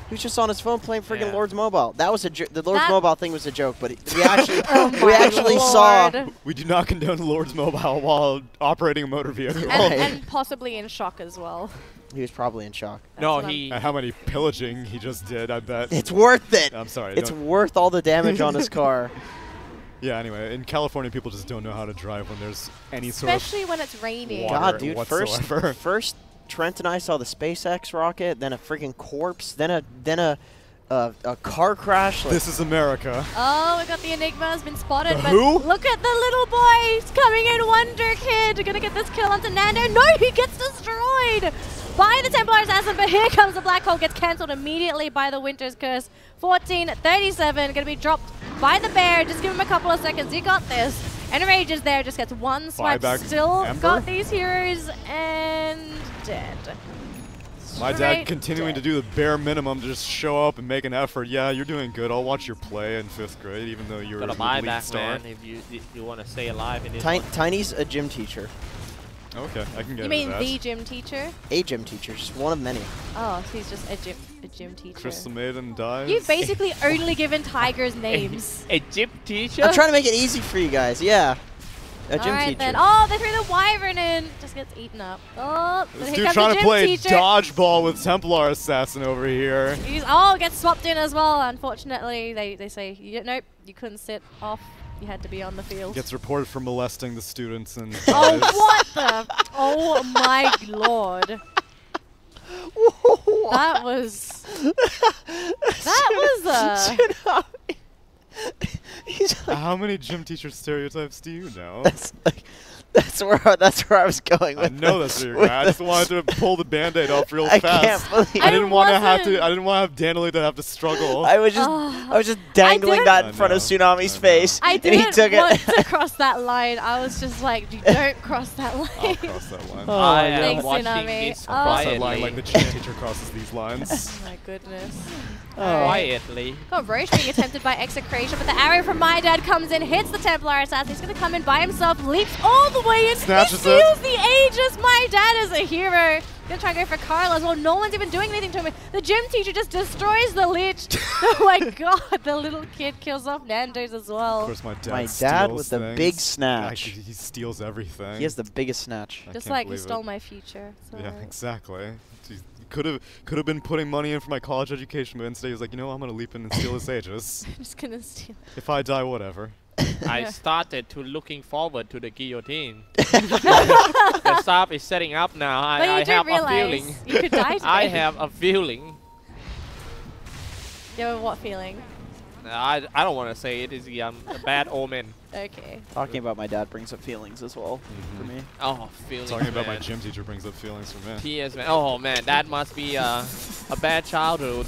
He was just on his phone playing friggin' Yeah. Lord's Mobile. That was the Lord's That- Mobile thing was a joke, but we actually Oh we my actually saw. Lord. We do not condone Lord's Mobile while operating a motor vehicle. and possibly in shock as well. He was probably in shock. That's No, what I'm- he. And how many pillaging he just did, I bet. It's worth it. I'm sorry. It's don't- worth all the damage on his car. yeah, anyway, in California, people just don't know how to drive when there's any sort Especially when it's raining. Water God, dude. whatsoever. First Trent and I saw the SpaceX rocket, then a friggin' corpse, then a car crash. of. This is America. Oh, we got the Enigma has been spotted. The but who? Look at the little boy. He's coming in, Wonder Kid. Gonna get this kill onto Nando. No, he gets destroyed by the Templar Assassin, but here comes the Black Hole. Gets cancelled immediately by the Winter's Curse. 14-37. Gonna be dropped by the Bear. Just give him a couple of seconds. You got this. Enrage is there. Just gets one swipe. Buyback Still Ember? got these heroes and dead. My dad Straight continuing to dead. do the bare minimum to just show up and make an effort. Yeah, you're doing good. I'll watch your play in 5th grade, even though you're Got a a buyback, lead star. man. If you want to stay alive in this. Tiny's a gym teacher. Okay, I can get You into mean that. the gym teacher? A gym teacher, just one of many. Oh, so he's just a gym teacher. Crystal Maiden dies. You've basically only given tigers names. A gym teacher. I'm trying to make it easy for you guys. Yeah, a gym Alright teacher. then. Oh, they threw the wyvern in. Just gets eaten up. Oh, but This here dude comes trying the to gym play teacher. dodgeball with Templar Assassin over here. Gets swapped in as well. Unfortunately, they say, nope, you couldn't sit off. You had to be on the field. Gets reported for molesting the students and Oh, what the? Oh my lord. That was. He's like, How many gym teacher stereotypes do you know? that's where I was going with I know this. that's where you're going. I just wanted to pull the band-aid off real I fast. can't believe I didn't want to have wasn't. to. I didn't want to have Danelie to have to struggle. I was just dangling didn't- that I in front of know, Tsunami's I know. face, I and he didn't took want it. to cross that line. I was just like, don't cross that line. I'll cross that line. Oh, I my am Thanks, watching Tsunami. this Oh. Cross that line like quietly. the gym teacher crosses these lines. Oh my goodness. Oh. Alright. Quietly. Got Roche being attempted by Execration, but the arrow from My Dad comes in, hits the Templar Assassin. He's going to come in by himself, leaps all the way in, Snatches he it. steals the Aegis. My Dad is a hero. Gonna try and go for Carl as well. No one's even doing anything to him. The gym teacher just destroys the Lich. Oh my god, the little kid kills off Nando's as Of well. course, my dad. My dad steals with the things. big Yeah, snatch. he steals everything. He has the biggest snatch. I Just can't like he believe stole it. my future. So. Yeah, exactly. Jeez, could have been putting money in for my college education, but instead he was like, you know, I'm gonna leap in and steal his Aegis. I'm just gonna steal. If I die, whatever. I started to looking forward to the guillotine. The staff is setting up now. But you I do have a realize feeling. you could die today. I have a feeling. You have what feeling? I don't want to say it is a bad omen. Okay. Talking about my dad brings up feelings as well for me. Oh, feelings. Talking about my man. gym teacher brings up feelings for me. Tears, man. Oh man, that must be a bad childhood.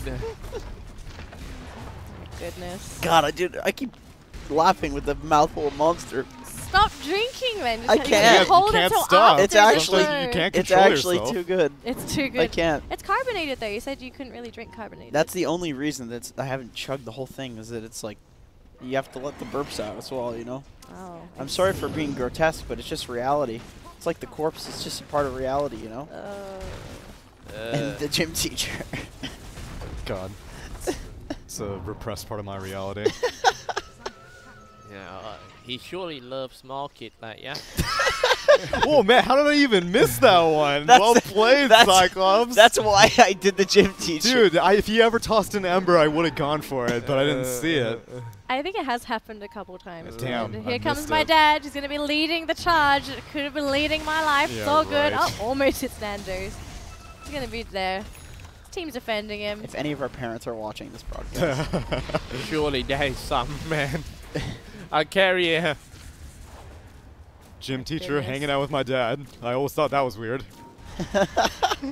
Goodness. God, I keep laughing with the mouthful of Monster. Stop drinking, then. Just I you can't. Hold You it can't till stop. after It's the actually- show. you can't It's control actually yourself. too good. It's too I good. can't. It's carbonated though. You said you couldn't really drink carbonated. That's the only reason that I haven't chugged the whole thing is that it's like you have to let the burps out as well, you know? Oh. I'm sorry for being grotesque, but it's just reality. It's like the corpse. It's just a part of reality, you know? And the gym teacher. God. It's a repressed part of my reality. Yeah, he surely loves small kids like yeah. Oh man, how did I even miss that one? That's- Well played, that's- Cyclops. That's why I did the gym teacher. Dude, if he ever tossed an ember, I would have gone for it, but I didn't see it. I think it has happened a couple times. Damn, And I here comes missed my it. dad. He's going to be leading the charge. It could have been leading my life. It's Yeah, all good. right. Oh, almost hits Nando's. He's going to be there. His team's defending him. If any of our parents are watching this broadcast. Surely there is some man. A carrier. Gym teacher Goodness. hanging out with my dad. I always thought that was weird.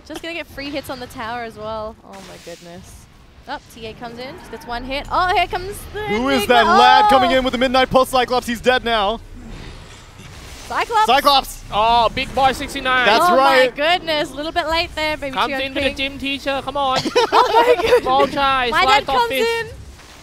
Just going to get free hits on the tower as well. Oh, my goodness. Oh, TA comes in. Just gets one hit. Oh, here comes the Who is Enigma. that lad Oh! coming in with the Midnight Pulse Cyclops? He's dead now. Cyclops. Cyclops! Oh, big boy 69. That's oh right. my goodness, a little bit late there, baby. Comes Chion into the Pink. gym teacher. Come on. Oh my goodness. Small try. My Slice dad off comes this. in.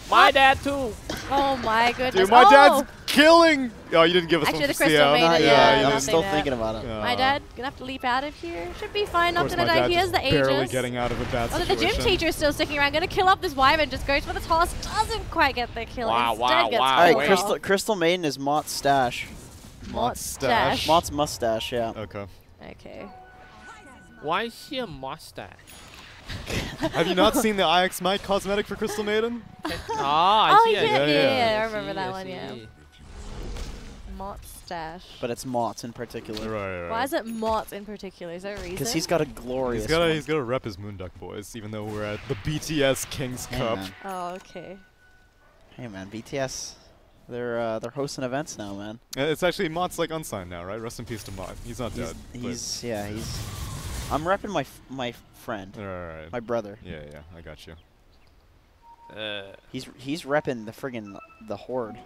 My dad too. Oh my goodness. Dude, my oh! dad's killing. Oh, you didn't give us Actually, one the for crystal CL. made Not it, yet. yeah, you I'm didn't. still nothing thinking about it. My dad gonna have to leap out of here. Should be fine. Of Not course, gonna my die. dad He has just the barely Aegis. getting out of a bad Oh, the situation. gym teacher is still sticking around. Gonna kill up this Wyvern. Just goes for the toss. Doesn't quite get the kill. Wow, Instead wow, gets wow. All right, killed Wait. off. Crystal Maiden is Mott's stash. Mott's stash. Mott's mustache, yeah. Okay. Okay. Why is he a mustache? Have you not seen the IX Might cosmetic for Crystal Maiden? Ah, I Oh, see. yeah, I see. yeah, I remember see, that I one, yeah. see. Mott stash. But it's Mott's in particular. Right. Why is it Mott in particular? Is there a reason? Because he's got a glorious He's gotta rep his Moonduck boys, even though we're at the BTS Kings Hey, Cup. man. Oh, okay. Hey man, BTS, they're hosting events now, man. It's actually Mott's like unsigned now, right? Rest in peace to Mott. He's not dead. He's I'm repping my friend, Right. my brother. Yeah, I got you. He's repping the friggin' the Horde.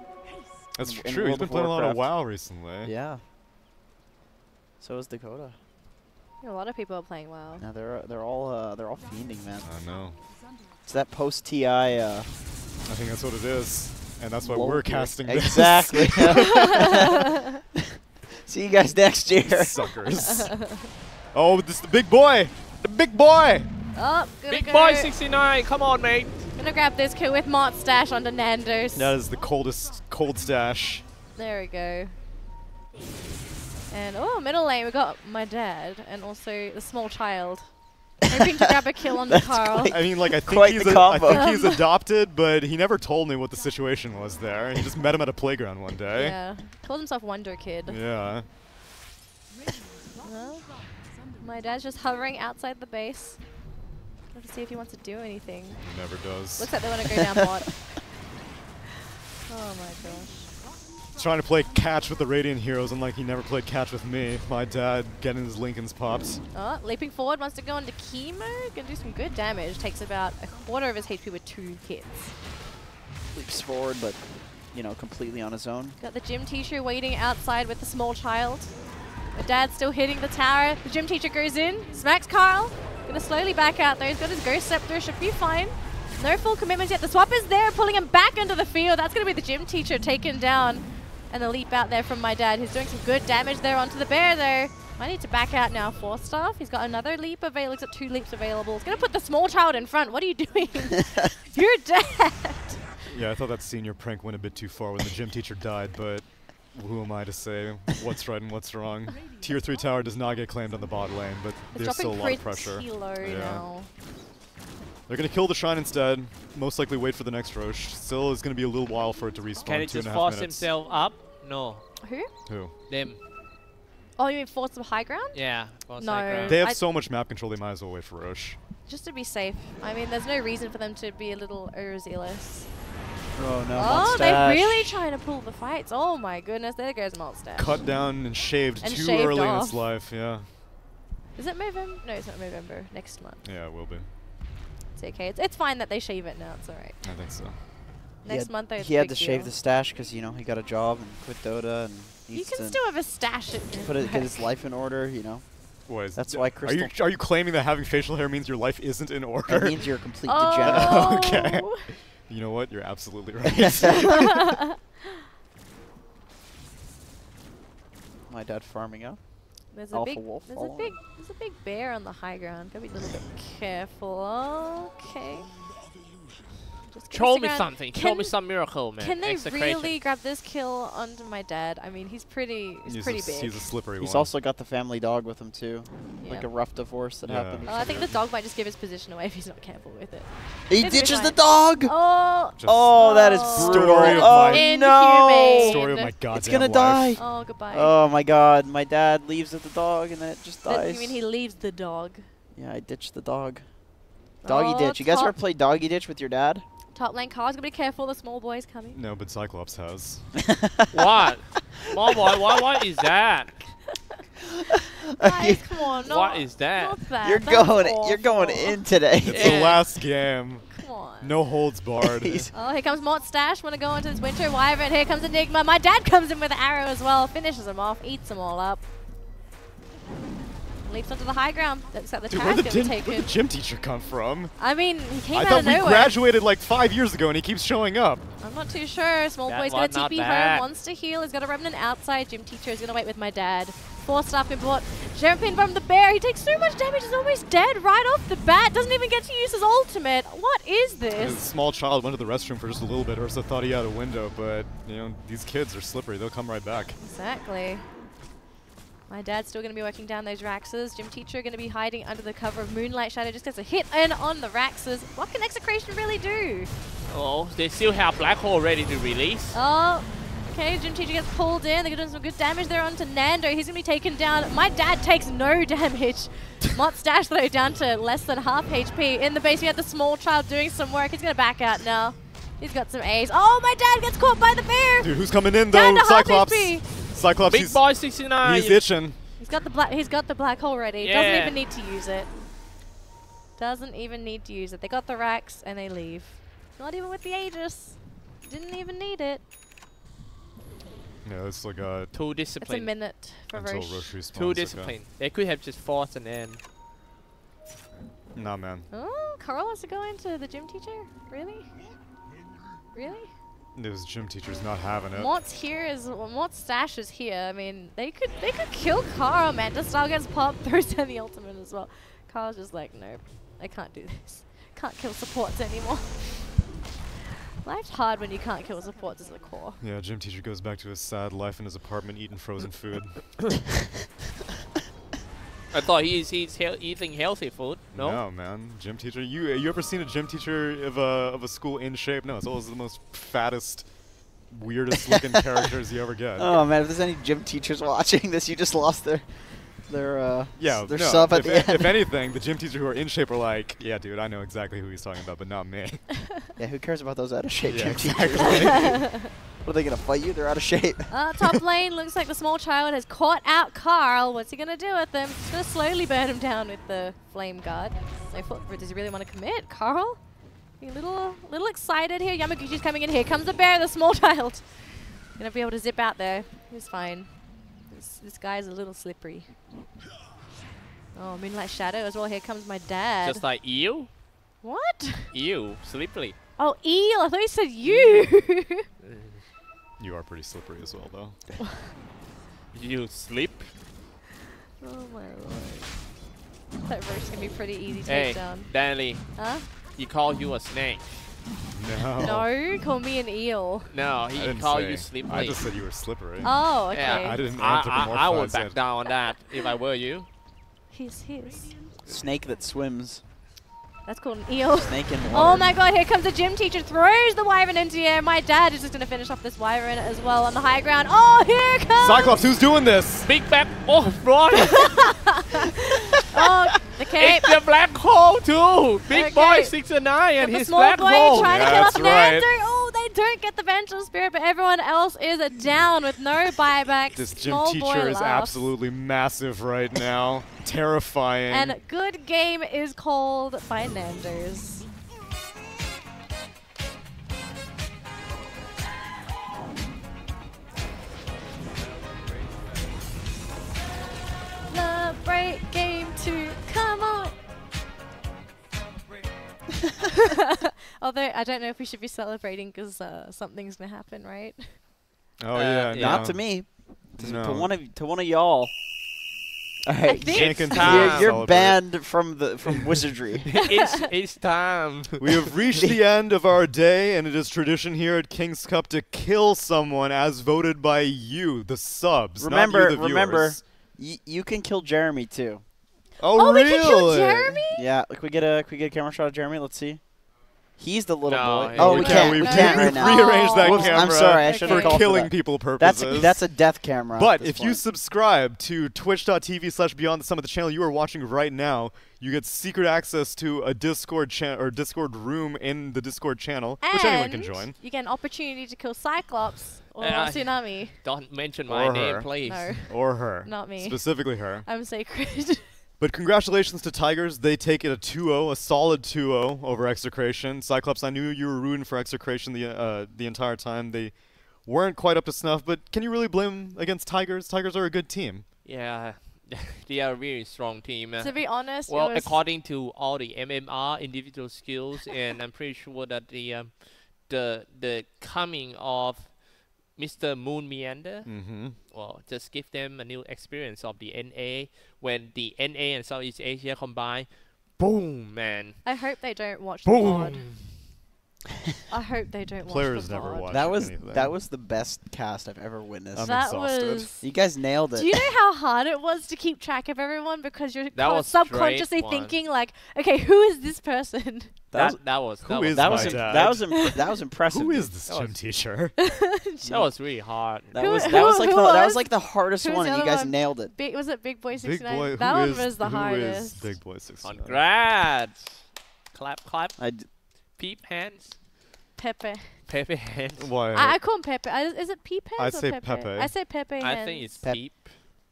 That's in true. He's World been of playing a lot of Warcraft. WoW recently. Yeah. So is Dakota. A lot of people are playing WoW. Now they're all fiending, man. I know. It's that post TI. I think that's what it is, and that's why lull we're period. casting this. Exactly. See you guys next year. Suckers. Oh, this is the big boy. The big boy. Oh, gonna Big go. boy 69, come on, mate. Gonna grab this kill with Mott stash onto Nando's. That is the cold stash. There we go. And oh, middle lane we got my dad and also the small child. Hoping to grab a kill on That's Carl. quite- I mean, like I Quite think the I combo. think he's adopted, but he never told me what the situation was there. He just met him at a playground one day. Yeah. Calls himself Wonder Kid. Yeah. Well, my dad's just hovering outside the base. Got to see if he wants to do anything. He never does. Looks like they want to go down bot. Oh my gosh. Trying to play catch with the Radiant heroes, unlike he never played catch with me. My dad getting his Lincolns pops. Oh, leaping forward, wants to go into chemo. Gonna do some good damage. Takes about a quarter of his HP with 2 hits. Leaps forward, but completely on his own. Got the gym teacher waiting outside with the small child. The dad's still hitting the tower. The gym teacher goes in, smacks Carl. Gonna slowly back out though. He's got his Ghost Scepter, should be fine. No full commitments yet. The swap is there, pulling him back into the field. That's gonna be the gym teacher taken down. And the leap out there from my dad, who's doing some good damage there onto the bear though. I need to back out now for Staff. He's got another leap available. He's got 2 leaps available. He's gonna put the small child in front. What are you doing? You're dead. Yeah, I thought that senior prank went a bit too far when the gym teacher died, but who am I to say what's right and what's wrong? Tier 3 tower does not get claimed on the bot lane, but It's there's still a dropping lot of pressure. pretty low Yeah. now. They're going to kill the Shrine instead, most likely wait for the next Roche. Still is going to be a little while for it to respawn, Can he 2.5 just force minutes. himself up? No. Who? Who? Them. Oh, you mean force the high ground? Yeah. Force No. high ground. They have I- so much map control, they might as well wait for Roche. Just to be safe. I mean, there's no reason for them to be a little overzealous. Oh no! Oh, they're mustache. really trying to pull the fights. Oh my goodness, there goes Maltstash. Cut down and shaved And too shaved early in off. its life, yeah. Is it November? No, it's not November. Next month. Yeah, it will be. It's okay. It's fine that they shave it now. It's alright. I think so. Next month, though, it's He had big to shave deal. the stash because he got a job and quit Dota and You needs can to still have a stash. get his life in order. What is That's why Crystal. Are you claiming that having facial hair means your life isn't in order? That means you're a complete degenerate. Oh. Okay. You know what? You're absolutely right. My dad farming up. There's a Alpha big, wolf there's a following. big bear on the high ground. Gotta be a little bit careful. Okay. Just Show gonna me stick around. something. Show me Can- some miracle, man. Can they Execration. really grab this kill onto my dad? I mean, he's pretty he's big. a slippery He's one. also got the family dog with him too, like Yeah. a rough divorce that Yeah. happened. I think the dog might just give his position away if he's not careful with it. He It's a good ditches the fight. dog. Oh, Just Oh, that is Oh. brutal. Story of Oh my- no! Inhumane. story of my goddamn It's gonna life. die. oh, goodbye. Oh my God! My dad leaves with the dog and then it just That- dies. you mean he leaves the dog? Yeah, I ditched the dog. Doggy Oh, ditch. You guys top- ever play doggy ditch with your dad? Top lane car's gonna be careful. The small boy's coming. No, but Xyclopzz has. What? Small boy, what is that? Guys, come on. What is that? Not that. You're That's going awful. in today. It's Yeah. the last game. Come on. No holds barred. He's- Oh, here comes Mott Stash. Want to go into this Winter Wyvern. Here comes Enigma. My dad comes in with an arrow as well. Finishes him off. Eats them all up. Leaps onto the high ground. That's got the Dude, tag where'd going to take the him. gym teacher come from? I mean, he came I out thought of we nowhere. graduated like 5 years ago and he keeps showing up. I'm not too sure. Small That boy's going was to not TP bad. home, wants to heal. He's got a Remnant outside. Gym teacher is going to wait with my dad. 4-star been bought. Jerempin from the bear. He takes so much damage. He's almost dead right off the bat. Doesn't even get to use his ultimate. What is This this? small child went to the restroom for just a little bit. Ursa thought he had a window, but you know these kids are slippery. They'll come right back. Exactly. My dad's still going to be working down those Raxes. Gym teacher going to be hiding under the cover of Moonlight Shadow. Just gets a hit in on the Raxes. What can Execration really do? Oh, they still have Black Hole ready to release. Oh, okay. Gym teacher gets pulled in. They're doing some good damage there onto Nando. He's going to be taken down. My dad takes no damage. Mott's dash though down to less than half HP. In the base, we had the small child doing some work. He's going to back out now. He's got some A's. Oh, my dad gets caught by the bear. Dude, who's coming in Down though? to half Cyclops. HP. Cyclops. Big boy 69. He's itching. He's got the black hole ready. Yeah. Doesn't even need to use it. Doesn't even need to use it. They got the racks and they leave. Not even with the Aegis. Didn't even need it. Yeah, it's like a Too It's a disciplined. minute for until Roche. Roche respawns. Too okay. disciplined. They could have just forced an end. Nah, man. Oh, Carl wants to go into the gym teacher? Really? Really? This gym teacher's not having it. Mott's here is Mott's stash is here. I mean, they could kill Carl. Manta style gets popped, throws down the ultimate as well. Carl's just like, nope, I can't do this. Can't kill supports anymore. Life's hard when you can't kill supports as the core. Yeah, gym teacher goes back to his sad life in his apartment eating frozen food. I thought he's eating healthy food. No? No, man. Gym teacher. You ever seen a gym teacher of a school in shape? No, it's always the most fattest, weirdest looking characters you ever get. Oh man, if there's any gym teachers watching this, you just lost their Yeah, their no, sub at if, the end. if anything, the gym teachers who are in shape are like, yeah, dude, I know exactly who he's talking about, but not me. Yeah, who cares about those out of shape Yeah, gym teachers? What are they gonna fight you? They're out of shape. Top lane looks like the small child has caught out Carl. What's he gonna do with him? He's gonna slowly burn him down with the flame guard. So does he really want to commit? Carl? A little excited here. Yamaguchi's coming in. Here comes the bear, the small child. Gonna be able to zip out there. He's fine. This guy's a little slippery. Oh, Moonlight Shadow as well. Here comes my dad. Just like eel? What? Eel. Slippery. Oh, eel. I thought you said you. You are pretty slippery as well, though. You slip? Oh my lord. That roach gonna be pretty easy to Hey, take down. Danelie, Huh? he called you a snake. No. No, call me an eel. No, I he didn't called say. you slippery. I just said you were slippery. Oh, okay. Yeah, I didn't I would anthropomorphize back it. down on that if I were you. His. Snake that swims. That's called an eel. Snake in water. Oh my god, here comes the gym teacher, throws the wyvern into the air. My dad is just gonna finish off this wyvern as well on the high ground. Oh, here comes! Cyclops, who's doing this? Big back. Oh, run! Oh, the cape. It's the black hole too. Big Okay. boy 69 and The his small black boy hole. trying to Yeah, kill off that's right. Nando. Oh, they don't get the vengeful spirit, but everyone else is down with no buyback. This gym Small boy teacher is laughs. absolutely massive right now. Terrifying. And good game is called by Nando's. Celebrate game 2, come on! Although I don't know if we should be celebrating because something's gonna happen, right? oh yeah, yeah. Not no. to me. No. To one of y'all. All right, think- Jenkins time. doesn't you're celebrate. banned from wizardry. it's time. We have reached the end of our day, and it is tradition here at King's Cup to kill someone as voted by you, the subs. not you, the Remember, viewers. you can kill Jeremy too. Oh, we really? can kill Jeremy? Yeah, can we get a camera shot of Jeremy? Let's see. He's the little No, boy. he- Oh, we we can't- can't. we We can't right now. rearranged that Whoops, camera I'm sorry. I Okay. should for have called killing for that. people purposes. That's a death camera. But at this if you point. subscribe to twitch.tv/Beyond the Summit, the channel you are watching right now, you get secret access to a Discord Discord room in the Discord channel, which anyone can And join. you get an opportunity to kill Cyclops or Tsunami. Don't mention my Or name, her. please. No, Or her. not me. Specifically her. I'm sacred. But congratulations to Tigers. They take it a 2-0, a solid 2-0 over Execration. Cyclops, I knew you were rooting for Execration the entire time. They weren't quite up to snuff, but can you really blame them against Tigers? Tigers are a good team. Yeah, They are a really strong team. To be honest, Well, it was according to all the MMR individual skills, and I'm pretty sure that the coming of Mr. Moon Meander, well, just give them a new experience of the NA. When the NA and Southeast Asia combine, boom, man. I hope they don't watch the VOD. Boom. I hope they don't watch Players the never VOD. watch That was anything. that was the best cast I've ever witnessed. I'm That exhausted. was. You guys nailed it. Do you know how hard it was to keep track of everyone because you're That was subconsciously straight one. thinking like, okay, who is this person? That was Who is that my was dad? that was impressive. Who dude. is this gym teacher? that was really hard. That Who- was who- that was like who the that was? was like the hardest Who was one, the and you other guys one? nailed it. Was it Big Boy Big 69? boy. That who one is- was the who hardest. is Big Boy 69? Congrats. Clap, clap. Peep hands. Pepe. Pepe hands. Why? I call him Pepe. Is it Peep hands I'd or say Pepe? Pepe. I say Pepe hands. I think it's Pep- peep.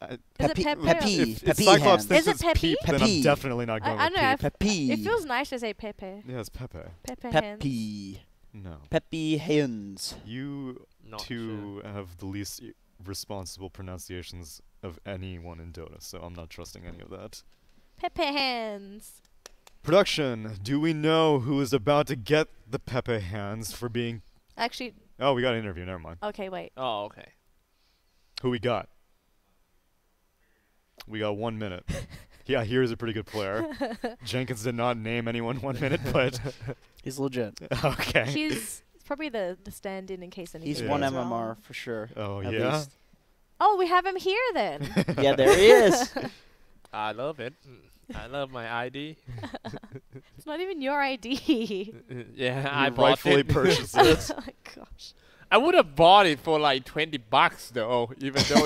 Is it Pepe- Pepe? Pepe. If Pepe Cyclops hands. thinks Is it it's Pepe? Peep, then I'm Pepe. definitely not going I with know. Peep. Pepe. It feels nice to say Pepe. Yeah, it's Pepe. Pepe hands. Pepe. No. Pepe hands. You Not two have the least responsible pronunciations of anyone in Dota, so I'm not trusting any of that. Pepe hands. Production, do we know who is about to get the Pepe hands for being... Actually, Oh, we got an interview, never mind. okay, wait. Oh, okay. Who we got? We got 1 minute. Yeah, here's a pretty good player. Jenkins did not name anyone 1 minute, but... He's legit. Okay. He's probably the stand-in in case anything He's Yeah. one goes wrong. MMR for sure. Oh, at yeah? least. Oh, we have him here then. Yeah, there he is. I love it. I love my ID. It's not even your ID. Yeah, You I bought rightfully it. purchased Oh it. my gosh. I would have bought it for like $20 though, even though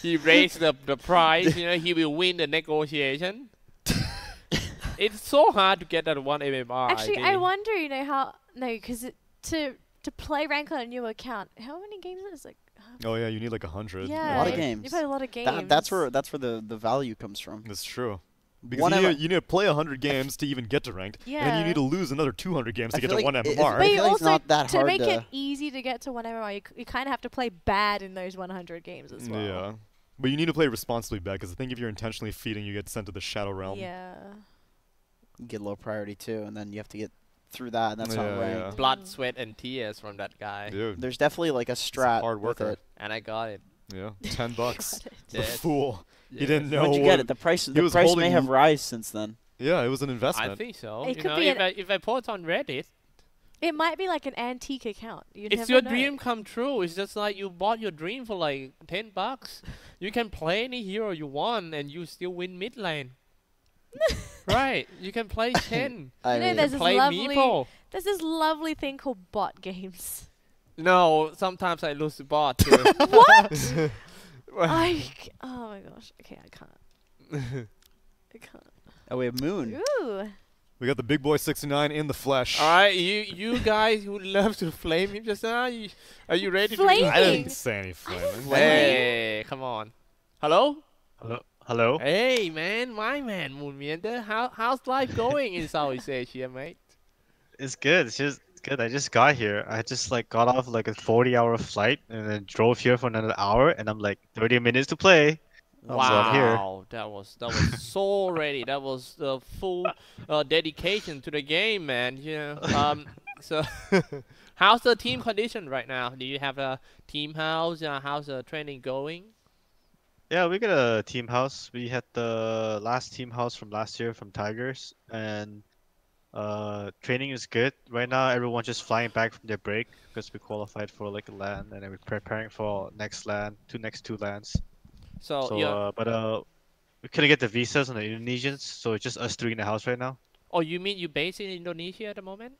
he raised the price. You know, he will win the negotiation. It's so hard to get that one MMR Actually, ID. I wonder, how... No, because to play rank on a new account, how many games is it? It's like... Oh, yeah, you need like 100. Yeah, A lot of you- games. You play a lot of games. That's where the value comes from. That's true. Because One you need to play 100 games to even get to ranked, and then you Yeah. need to lose another 200 games I to get feel to like 1 it- MMR. But I you feel like it's also, not that to hard make to- it easy to get to 1 MMR, you kind of have to play bad in those 100 games as well. Yeah. But you need to play responsibly bad, because I think if you're intentionally feeding, you get sent to the Shadow Realm. Yeah. You get low priority too, and then you have to get through that, and that's Yeah, not ranked. yeah. Blood, sweat, and tears from that guy. Dude, There's definitely like a strat hard with worker. it. And I got it. yeah, $10. Got it. The Yes. fool. He Yes. didn't know. When'd you get it? The price he was may holding have l- rise since then. Yeah, it was an investment. I think so. It You could know, be if I post on Reddit, It might be like an antique account. You it's never your know. dream come true. It's just like you bought your dream for like $10. You can play any hero you want, and you still win mid lane. Right? You can play 10. I You know, mean, there's this Play lovely- Meeple. There's this lovely thing called bot games. No, sometimes I lose the bot too. What? Oh my gosh. Okay, I can't. I can't. oh, we have Moon. Ooh. We got the big boy 69 in the flesh. Alright, you guys who love to flame him just now, are you ready Flame? to I Flaming. didn't say any flaming. Hey, come on. Hello? Hello. Hey man, my man, Moonminder. How's life going in Southeast Asia, mate? It's good. It's good. I just got here. I just like got off like a 40-hour flight and then drove here for another hour, and I'm like 30 minutes to play. So I'm here. Wow, that was so ready. That was the full dedication to the game, man. You know. So how's the team condition right now? Do you have a team house? How's the training going? Yeah, we got a team house. We had the last team house from last year from Tigers, and training is good. Right now, everyone's just flying back from their break because we qualified for like a LAN, and then we're preparing for next LAN, next two LANs. So, yeah. But we couldn't get the visas on the Indonesians, so it's just us three in the house right now. Oh, you mean you based in Indonesia at the moment?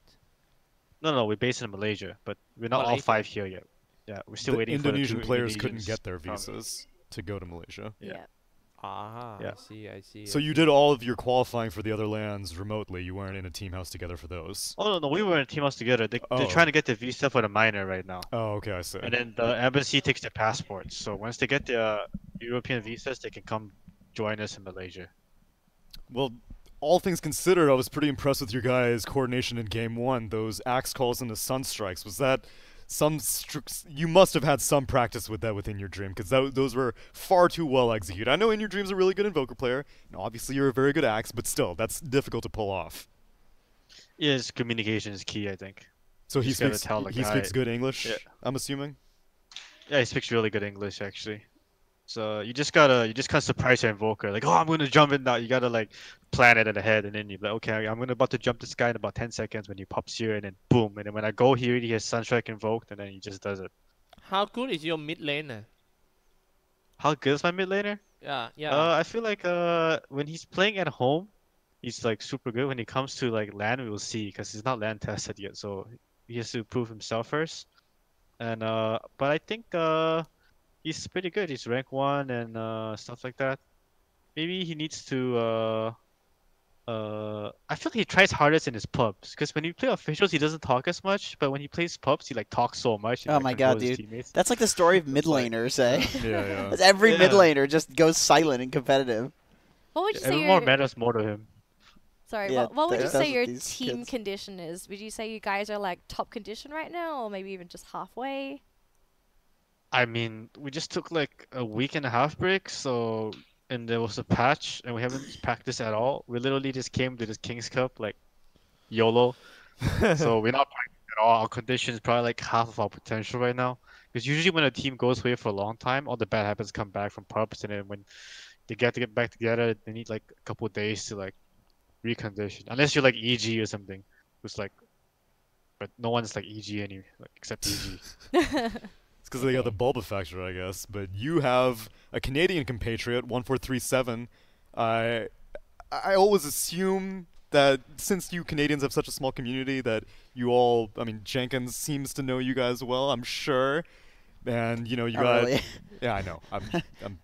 No, we're based in Malaysia, but we're not all Malaysia. 5 here yet. Yeah, we're still The waiting Indonesian for the two players couldn't Indonesians get their from- visas to go to Malaysia. Yeah. Yeah. Ah, Yeah. I see. So you did all of your qualifying for the other lands remotely. You weren't in a team house together for those. Oh no, we were in team house together. They're Oh. trying to get the visa for the minor right now, Oh, okay, I see. and then the embassy takes their passports. So once they get their European visas, they can come join us in Malaysia. Well, all things considered, I was pretty impressed with your guys' coordination in Game 1. Those axe calls and the sun strikes. Was that you must have had some practice with that within your dream, because those were far too well executed. I know in your dream's a really good Invoker player, and obviously you're a very good Axe, but still, that's difficult to pull off. Yes, communication is key, I think. So he Just gotta speaks tell the he guy. speaks good English, Yeah. I'm assuming? Yeah, he speaks really good English actually. So you just can't surprise your Invoker like, oh, I'm gonna jump in now. You gotta like plan it in the head, and then you're like, okay, I'm about to jump this guy in about 10 seconds when he pops here, and then boom, and then when I go here, he has Sunstrike invoked, and then he just does it. How good is your mid laner? How good is my mid laner? Yeah, yeah. I feel like when he's playing at home, he's like super good. When he comes to like LAN, we will see, because he's not LAN tested yet, so he has to prove himself first. And but I think he's pretty good. He's rank 1 and stuff like that. Maybe he needs to I feel like he tries hardest in his pubs, because when you play officials he doesn't talk as much, but when he plays pubs he like talks so much. He, Oh like, my god, controls his dude. teammates. That's like the story of mid It's like- laners, eh? Yeah. That's every Yeah. mid laner just goes silent and competitive. What would you say Everyone more your matters more to him. sorry? Yeah, What would you that's say what your these team kids- condition is? Would you say you guys are like top condition right now, or maybe even just halfway? I mean, we just took like a week and a half break, so and there was a patch, and we haven't practiced at all. We literally just came to this King's Cup like YOLO, so we're not practicing at all. Our condition is probably like half of our potential right now. Because usually when a team goes away for a long time, all the bad habits come back from pubs, and then when they get back together, they need like a couple of days to like recondition. Unless you're like EG or something, who's like, but no one's like EG any like except EG. It's because they got the Bulba factor, I guess. But you have a Canadian compatriot, 1437. I always assume that since you Canadians have such a small community that you all, I mean, Jenkins seems to know you guys well, I'm sure. And, you know, you Not got... really. Yeah, I know. I'm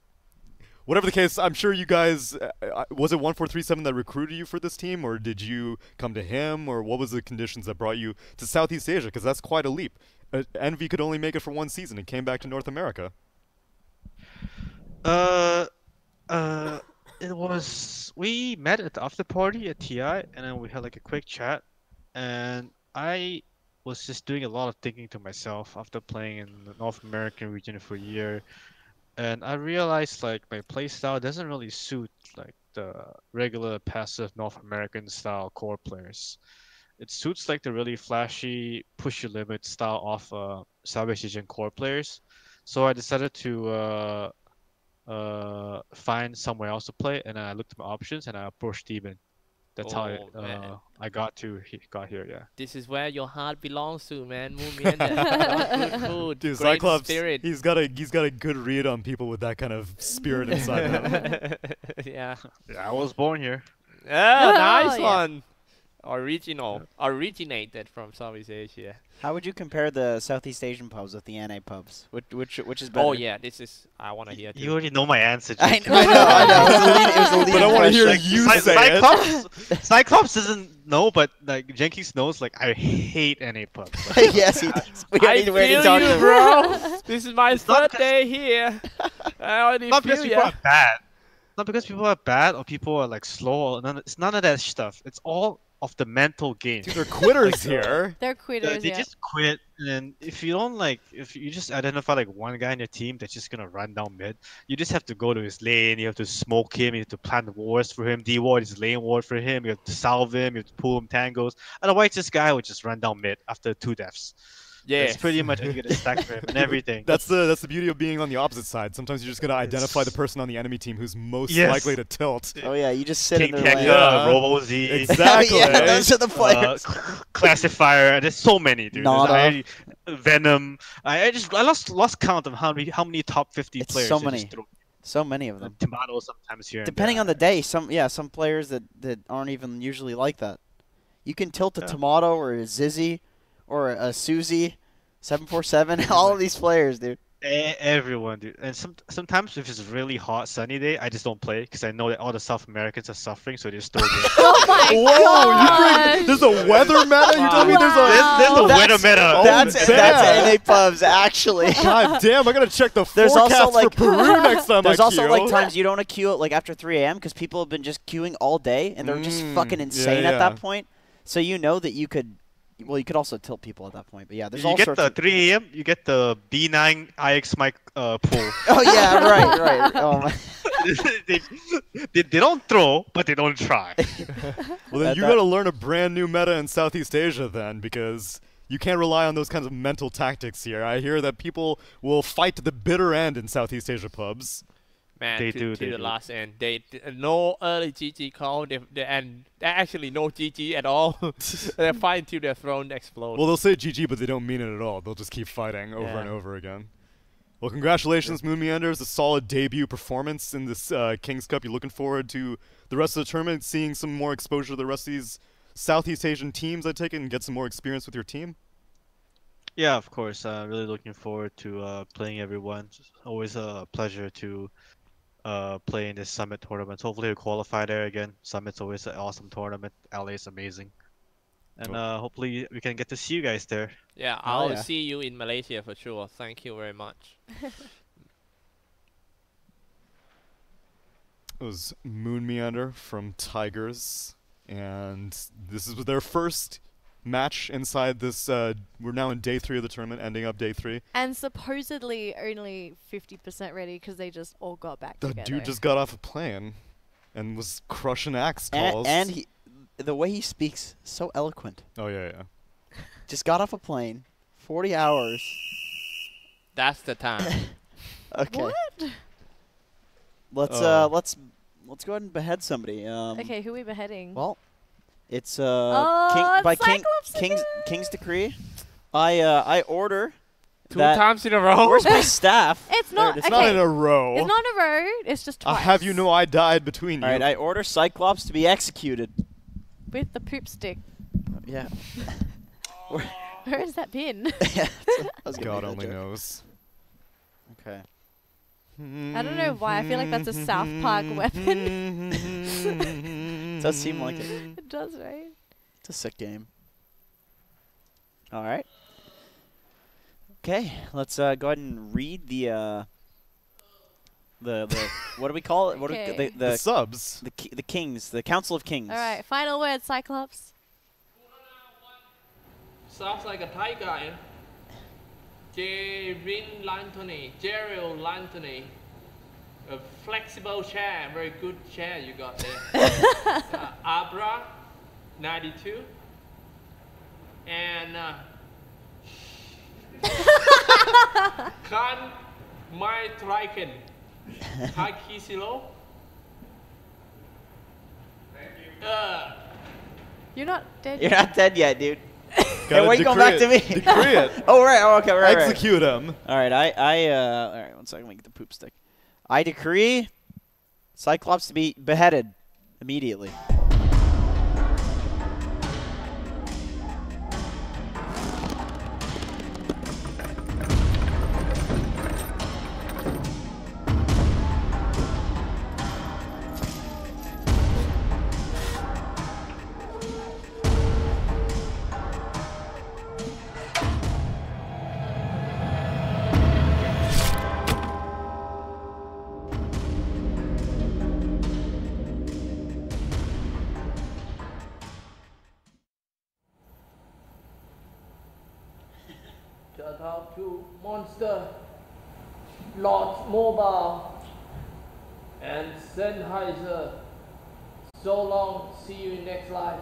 whatever the case, I'm sure you guys... was it 1437 that recruited you for this team, or did you come to him, or what was the conditions that brought you to Southeast Asia? Because that's quite a leap. Envy could only make it for one season and came back to North America. It was, we met at the after party at TI, and then we had like a quick chat, and I was just doing a lot of thinking to myself after playing in the North American region for a year, and I realized like my playstyle doesn't really suit like the regular passive North American style core players. It suits like the really flashy push your limit style of Southeast Asian core players. So I decided to find somewhere else to play, and I looked at my options and I approached Steven. That's how Oh, man. I got here. Yeah. This is where your heart belongs to, man. Move in there. Good food, Dude, great Xyclopzz, spirit. he's got a good read on people with that kind of spirit inside him. Yeah. Yeah, I was born here. Oh, nice yeah. one. Originated from Southeast Asia. How would you compare the Southeast Asian pubs with the NA pubs? Which is better? Oh yeah, this is. I wanna hear. You already know my answer. I Jenkins. know. It was a lead But I wanna hear question. you say it. Cyclops doesn't know, but like Jenkins knows. Like I hate NA pubs. Like, Yes, he does. We I already feel talked you, to him. bro. This is my not third because- day here. I already not because feel people ya. are bad. Not because people are bad or people are like slow. Or it's none of that stuff. It's all of the mental game. Dude, they're quitters here. They're quitters, They yeah. just quit, and then if you just identify like one guy in your team that's just gonna run down mid, you just have to go to his lane. You have to smoke him. You have to plant wards for him. D-ward is lane ward for him. You have to salve him. You have to pull him tangos. Otherwise, this guy would just run down mid after 2 deaths. Yeah. It's pretty much you get a stack for him and everything. That's the beauty of being on the opposite side. Sometimes you're just gonna identify the person on the enemy team who's most Yes. likely to tilt. Oh yeah, you just sit in King their Keka, lane. Yeah. Robo Z, Exactly. Yeah, those are the players. Classifier. There's so many, dude. Nada. Venom. I lost count of how many top 50 It's players. so I many. just threw. So many of them. Tomato sometimes here. Depending on the day, some players that aren't even usually like that. You can tilt a Tomato or a Zizzy or a Susie, 747. All of these players, dude. Everyone, dude. And sometimes if it's a really hot sunny day, I just don't play because I know that all the South Americans are suffering, so they just throw games. Oh my Whoa! god! There's a weather meta. You telling me there's a There's a weather meta. Oh, That's damn. NA pubs actually. God damn! I gotta check the There's also, forecast like- for Peru next time There's I also queue. like times you don't want to queue it like after 3 a.m. because people have been just queuing all day and they're just fucking insane at yeah. that point. So you know that you could Well, you could also tilt people at that point, but yeah, there's You all get sorts the of. 3 a.m. You get the B9 IX mic pool. Oh yeah, right. Oh my. they don't throw, but they don't try. Well, then you got to learn a brand new meta in Southeast Asia then, because you can't rely on those kinds of mental tactics here. I hear that people will fight to the bitter end in Southeast Asia pubs. Man, They to, do, to they the do. last end. No early GG call, and actually no GG at all. They fight until their throne explodes. Well, they'll say GG, but they don't mean it at all. They'll just keep fighting over Yeah. and over again. Well, congratulations, Moon Meanders. A solid debut performance in this King's Cup. You're looking forward to the rest of the tournament, seeing some more exposure to the rest of these Southeast Asian teams, I take it, and get some more experience with your team? Yeah, of course. Really looking forward to playing everyone. It's always a pleasure to play in this Summit tournament. Hopefully, we qualify there again. Summit's always an awesome tournament. LA is amazing. And hopefully, we can get to see you guys there. Yeah, Oh, I'll yeah. see you in Malaysia for sure. Thank you very much. It was Moon Meander from Tigers, and this is their first match inside this. We're now in day 3 of the tournament, ending up day 3. And supposedly only 50% ready because they just all got back The together. dude just got off a plane and was crushing axe calls. And he, the way he speaks, so eloquent. Oh yeah. Just got off a plane, 40 hours. That's the time. Okay. What? Let's go ahead and behead somebody. Okay, who are we beheading? Well, it's Oh, by it's Xyclopzz King's decree. I order Two that. times in a row? Where's my staff? It's There not. it is. It's Okay. not in a row. It's not in a row. It's just I'll twice. have you know I died between you. All right, I order Cyclops to be executed. With the poop stick. Yeah. Where has that been? Yeah, that's what I was gonna God make that only joke. knows. Okay. I don't know why. I feel like that's a South Park weapon. It does seem like it. It does, right? It's a sick game. All right. Okay, let's go ahead and read the what do we call it? What Okay. do, The subs. the kings, the Council of Kings. All right. Final word, Cyclops. Sounds like a Thai guy. Jerin Lantony, Gerald Lantony. A flexible chair, very good chair you got there. Abra, 92. And Khan Mai Triken, Haki Silo. You're not dead. You're yet. not dead yet, dude. Gotta why you going back decree to me? it. Decree it. Oh right. Oh, okay. Right. Execute him. All right. All right. 1 second. Let me get the poop stick. I decree Cyclops to be beheaded immediately. Shout out to Monster, Lord Mobile, and Sennheiser. So long, see you in next life.